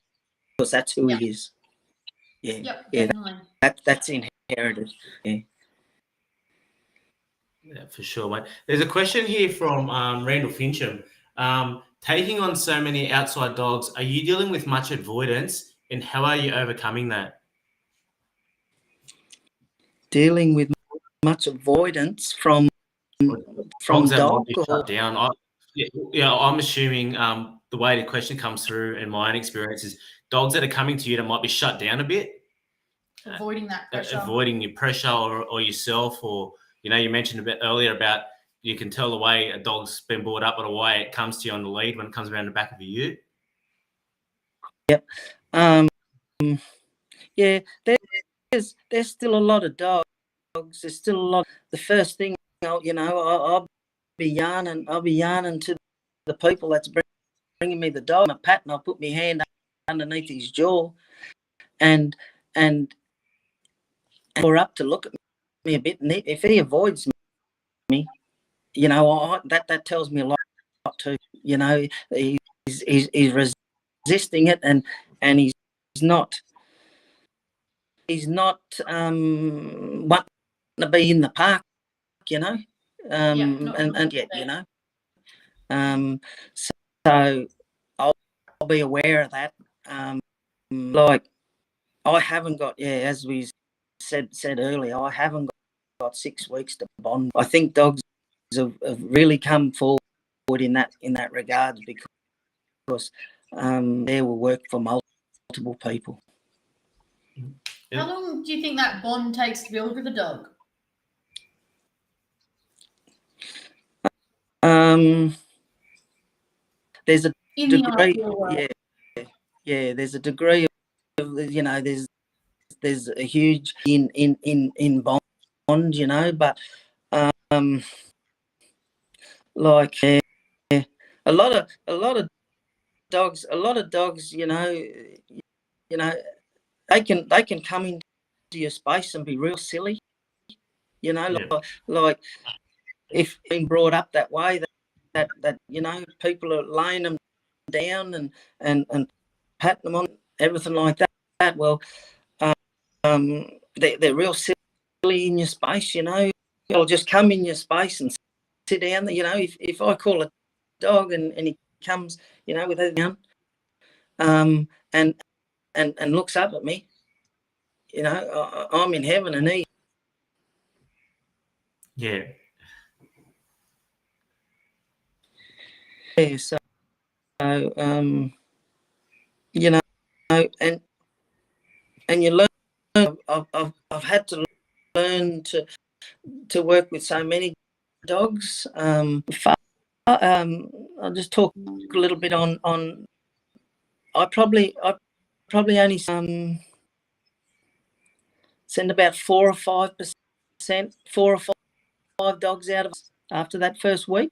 that's who he is. Definitely. That's inherited. Yeah, for sure, mate. There's a question here from Randall Fincham. Taking on so many outside dogs, are you dealing with much avoidance, and how are you overcoming that? Dealing with much avoidance from dogs that dog might be shut down. I'm assuming the way the question comes through, in my experience, is dogs that are coming to you that might be shut down a bit. Avoiding that pressure. Avoiding your pressure or yourself, or you mentioned a bit earlier about you can tell the way a dog's been brought up or the way it comes to you on the lead when it comes around the back of a ute. Yep. There's still a lot of dogs. There's still a lot. The first thing, I'll be yarning to the people that's bringing me the dog. A pat, and I'll put my hand underneath his jaw, and for up to look at me a bit. And if he avoids me, that tells me a lot too. He's resisting it, and he's not wanting to be in the park, so I'll be aware of that. Like I haven't got, as we said earlier, I haven't got 6 weeks to bond. I think dogs have really come forward in that regard because they will work for multiple people. How long do you think that bond takes to build with a dog? There's a degree. There's a degree of there's a huge in bond, but like a lot of dogs, they can come into your space and be real silly, like if being brought up that way that people are laying them down and patting them on, everything like that. Well, they're real silly in your space, They'll just come in your space and sit down. If I call a dog and he comes, with his down, and looks up at me, I'm in heaven and he. Yeah. Yeah. So, and you learn. I've had to learn to work with so many dogs. I'll just talk a little bit on. I probably only send about 4 or 5%, 4 or 5 dogs out of after that first week.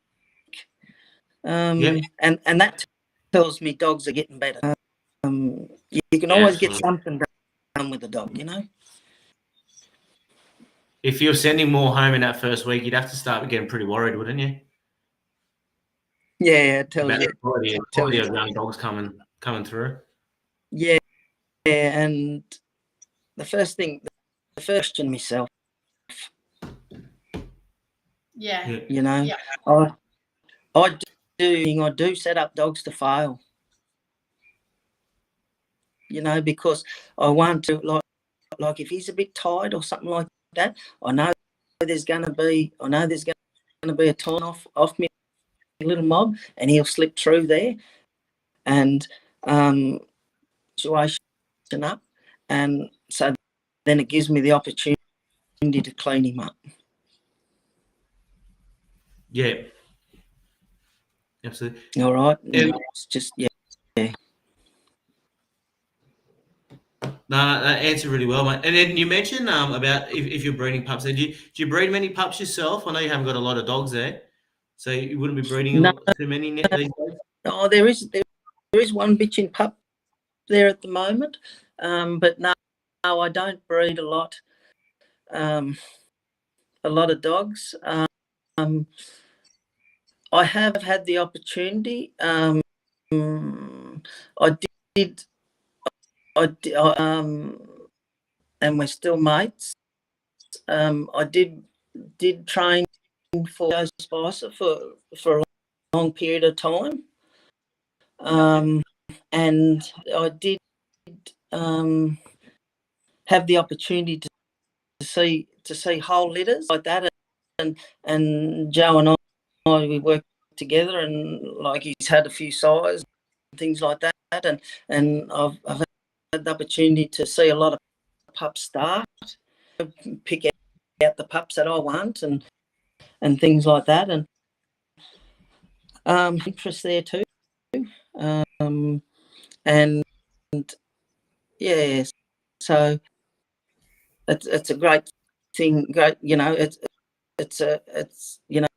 Yep. And that tells me dogs are getting better. You can always get something done with a dog, you know. If you're sending more home in that first week, you'd have to start getting pretty worried, wouldn't you? Yeah, it tells About you. the quality of young dogs coming through. Yeah, and the first question myself. Yeah. You know, Yeah. I do set up dogs to fail. You know, because I want to like if he's a bit tired or something like that, I know there's going to be a turn off me little mob, and he'll slip through there, and situation up, and so then it gives me the opportunity to clean him up. Yeah. Absolutely. All right. It's just yeah. No, that answered really well, mate. And then you mentioned about if you're breeding pups. Do you breed many pups yourself? I know you haven't got a lot of dogs there, so you wouldn't be breeding too many these days. Oh, there is one bitching pup there at the moment, but no, I don't breed a lot of dogs. I have had the opportunity. I did, and we're still mates. I did train for Joe Spicer for a long period of time, and I did have the opportunity to see whole litters like that, and Joe and I we worked together, and like he's had a few sires and things like that, and I've had the opportunity to see a lot of pups start, pick out the pups that I want, and things like that, and interest there too, and yeah, so it's a great thing. Great, you know, it's you know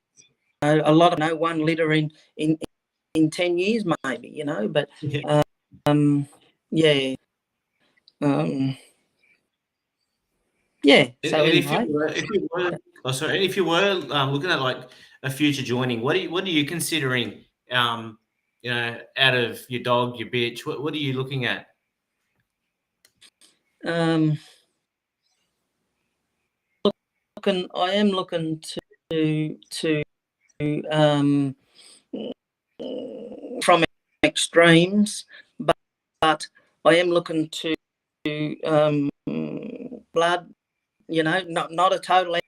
a lot of one litter in 10 years maybe, you know, but Yeah. yeah. Yeah. So And anyway, if you were looking at like a future joining, what are you considering? You know, out of your dog, your bitch, what are you looking at? I am looking to from extremes, but I am looking to blood. You know, not a total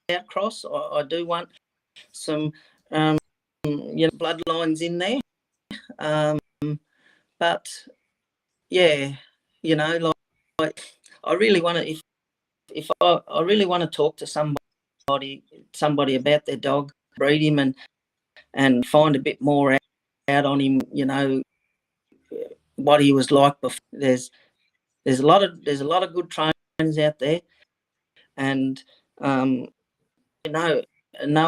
outcross. I do want some bloodlines in there, but yeah, you know, like I really want to if I really want to talk to somebody about their dog, breed him and find a bit more out on him, you know, what he was like before. There's a lot of good trainers out there, and you know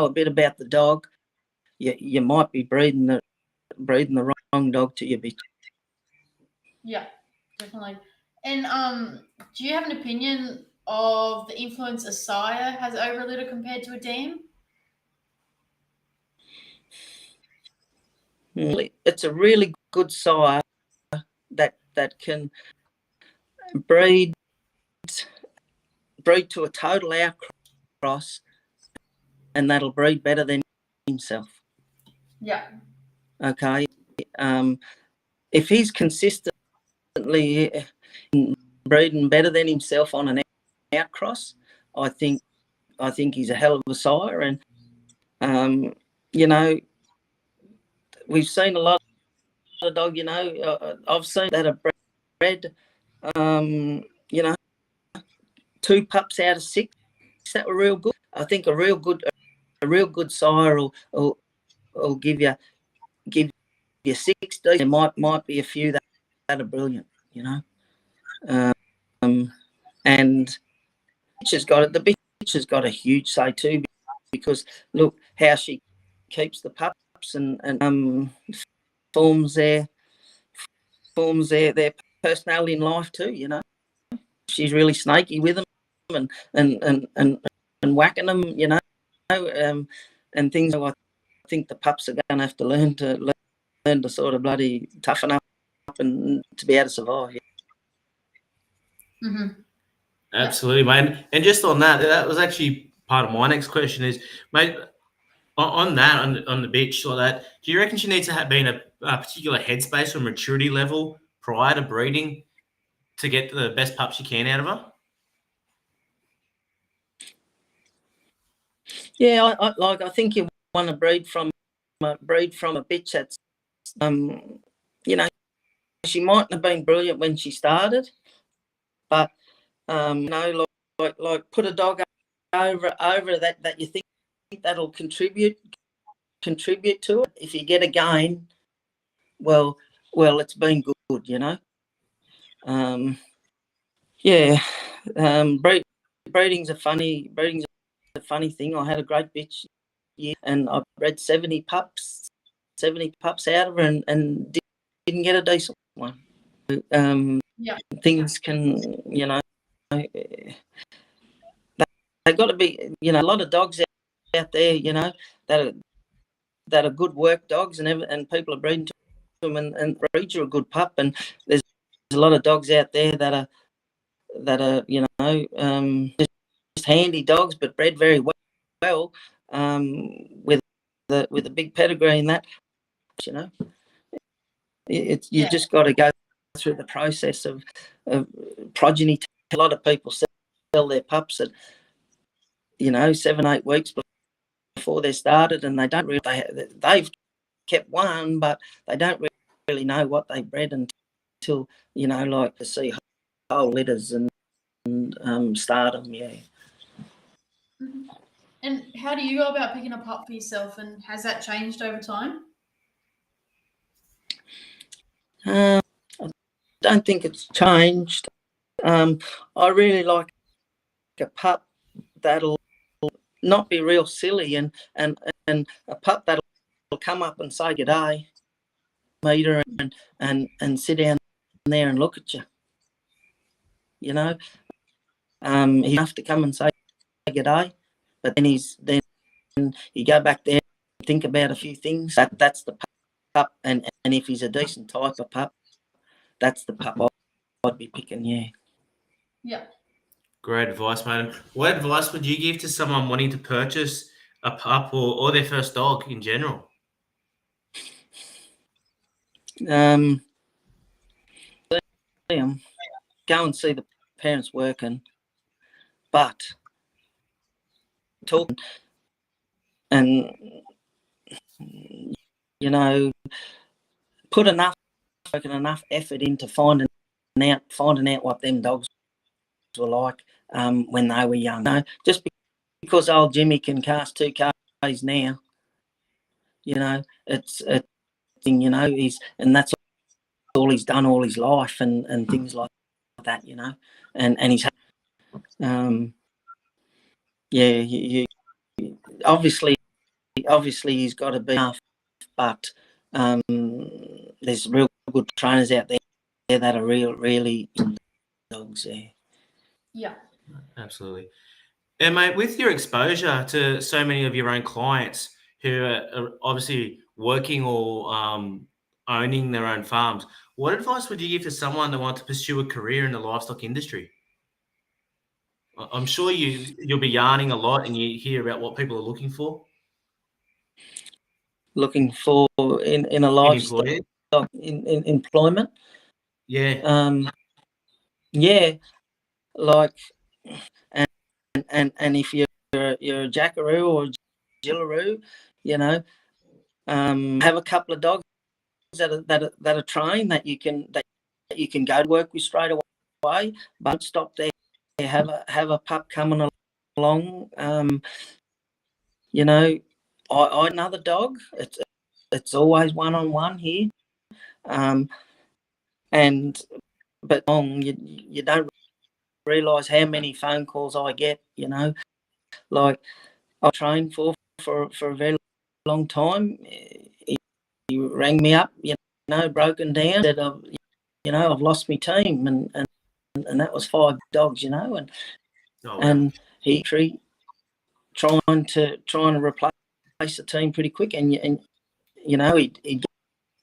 a bit about the dog. You might be breeding the wrong dog to your bitch. Yeah, definitely. And do you have an opinion of the influence a sire has over a litter compared to a dam? It's a really good sire that can breed to a total outcross, and that'll breed better than himself. Yeah. Okay. If he's consistently breeding better than himself on an outcross, I think he's a hell of a sire. And you know, we've seen a lot of dog. You know, I've seen that have bred, you know, 2 pups out of 6 that were real good. I think a real good sire will give you 6. There might be a few that are brilliant, you know. And the bitch has got a huge say too, because look how she keeps the pups. pups and forms their personality in life too. You know, she's really snaky with them and whacking them. You know, and things. I think the pups are going to have to learn to sort of bloody toughen up and to be able to survive. Yeah. Mm-hmm. Absolutely, mate. And just on that, that was actually part of my next question is, mate, on that, on the beach or that, do you reckon she needs to be in a particular headspace or maturity level prior to breeding to get the best pup she can out of her? Yeah, I think you want to breed from a bitch that's, you know, she mightn't have been brilliant when she started, but you know, like put a dog over that you think that'll contribute to it. If you get a gain, well, it's been good, you know. Yeah, breeding's a funny thing. I had a great bitch, and I bred 70 pups out of her, and didn't get a decent one. Yeah. Things can, you know, they've got to be, you know, a lot of dogs out there, you know, that are good work dogs, and people are breeding to them and breed you a good pup. And there's a lot of dogs out there that are you know, just handy dogs, but bred very well, with a big pedigree in that, you know. You just got to go through the process of progeny. A lot of people sell their pups at, you know, 7-8 weeks before they're started, and they don't really they've kept one, but they don't really know what they bred until, you know, like to see whole litters and start them. Yeah. Mm-hmm. And how do you go about picking a pup for yourself, and has that changed over time? I don't think it's changed. I really like a pup that'll not be real silly, and a pup that'll come up and say good day, meet her, and sit down there and look at you. You know, he's enough to come and say good day, but then you go back there and think about a few things. That's the pup, and if he's a decent type of pup, that's the pup I'd be picking. Yeah. Yeah. Great advice, mate. What advice would you give to someone wanting to purchase a pup or their first dog in general? Go and see the parents working, but talk and, you know, put enough effort into finding out what them dogs were like when they were young. You know, just because old Jimmy can cast 2 Ks now, you know, it's a thing, you know, and that's all he's done all his life, and things like that, you know, and he's yeah, you obviously he's got to be enough, but there's real good trainers out there that are really dogs there. Yeah. Absolutely. And mate, with your exposure to so many of your own clients who are obviously working or owning their own farms, what advice would you give to someone that wants to pursue a career in the livestock industry? I'm sure you'll be yarning a lot and you hear about what people are looking for. Looking for in a livestock in employment. Yeah. Yeah, like and if you're a jackaroo or jillaroo, you know, have a couple of dogs that are trained that you can go to work with straight away, but stop there. Have a pup coming along. You know, I another dog. It's always one-on-one here, but you don't realise how many phone calls I get. You know, like I trained for a very long time. rang me up, broken down, said, I've lost my team, and that was 5 dogs, and Oh, wow. and he trying to replace the team pretty quick, and he'd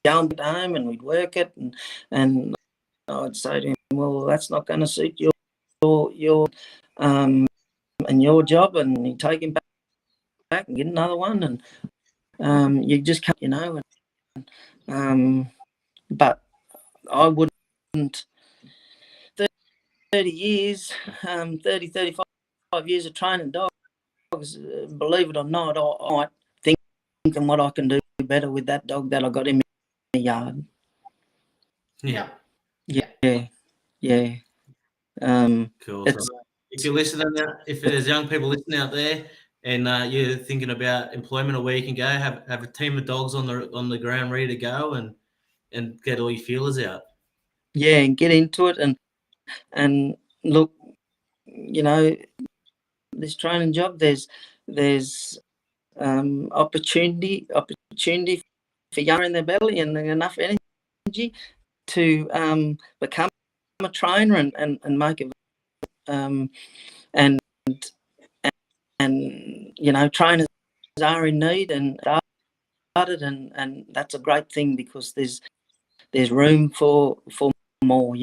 go home and we'd work it, and I'd say to him, well, that's not going to suit your and your job, and he'd take him back and get another one, and you just can't, but I wouldn't. 30 years, 35 years of training dogs, believe it or not, I might thinking what I can do better with that dog that I got in the yard. Yeah. Cool. So if you're listening, if there's young people listening out there, and you're thinking about employment or where you can go, have a team of dogs on the ground ready to go, and get all your feelers out. Yeah, and get into it, and look, this training job, there's opportunity for young in their belly and enough energy to become a trainer and make it, and trainers are in need and started, and that's a great thing, because there's room for more,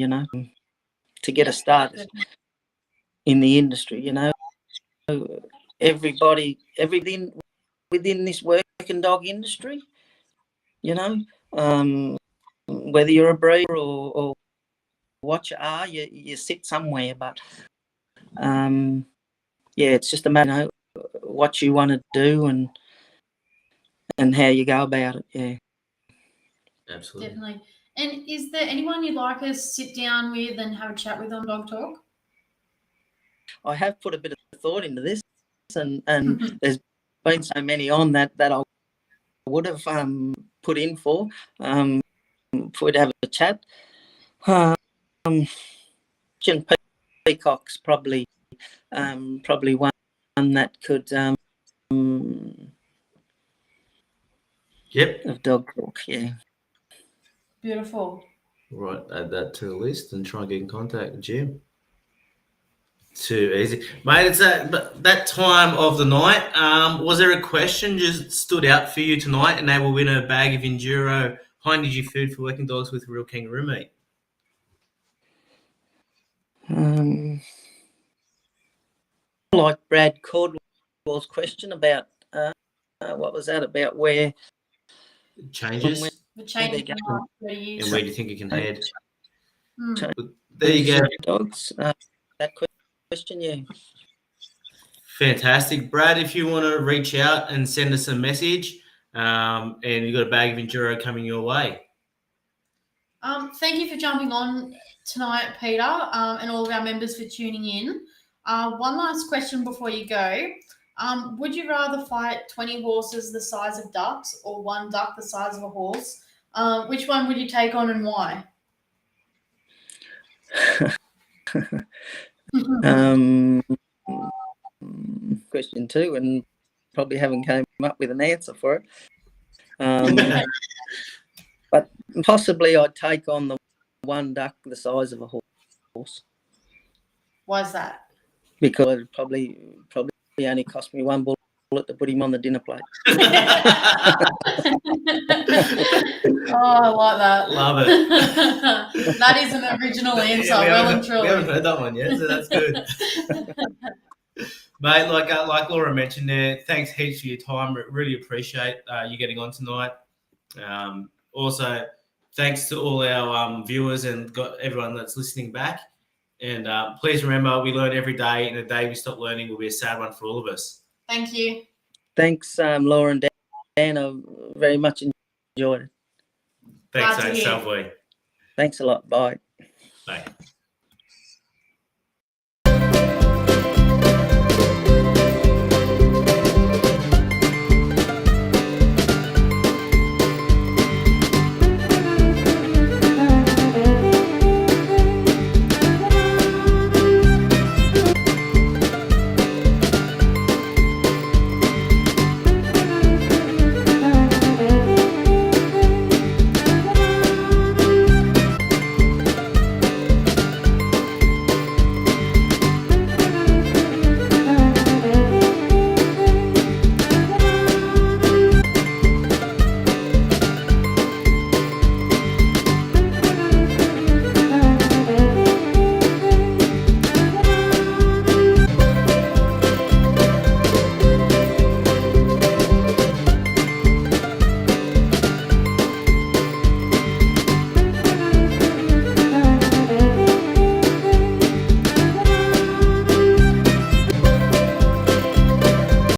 to get a start in the industry. Everybody within this working dog industry, whether you're a breeder or what you are, you sit somewhere, but it's just a matter of what you want to do and how you go about it. Yeah, absolutely, definitely. And is there anyone you'd like us to sit down with and have a chat with on Dog Talk? I have put a bit of thought into this, and there's been so many on that I would have put in for to have a chat. Peacock's probably one that could of Dog Talk. Yeah, beautiful. Right, add that to the list and try and get in contact with Jim. Too easy, mate. It's that time of the night. Was there a question just stood out for you tonight, and they will win a bag of Enduro high energy food for working dogs with real kangaroo meat? Like Brad Cordwell's question about what was that about, where changes, the changes in the last 30 years, and where do you think it can head? There you go, dogs. That question, yeah. Fantastic, Brad. If you want to reach out and send us a message, and you've got a bag of Enduro coming your way. Thank you for jumping on tonight, Peter, and all of our members for tuning in. One last question before you go. Would you rather fight 20 horses the size of ducks or one duck the size of a horse? Which one would you take on and why? Question 2, and probably haven't came up with an answer for it. But possibly I'd take on the one duck the size of a horse. Why is that? Because it probably only cost me one bullet to put him on the dinner plate. Oh, I like that. Love it. That is an original answer, well and truly. We haven't heard that one yet, so that's good. Mate, like Laura mentioned there, thanks heaps for your time. Really appreciate you getting on tonight. Also, thanks to all our viewers and everyone that's listening back. And please remember, we learn every day, and the day we stop learning will be a sad one for all of us. Thank you. Thanks, Laura and Dan. I very much enjoyed it. Thanks, mate. Selfway. Thanks a lot. Bye. Bye.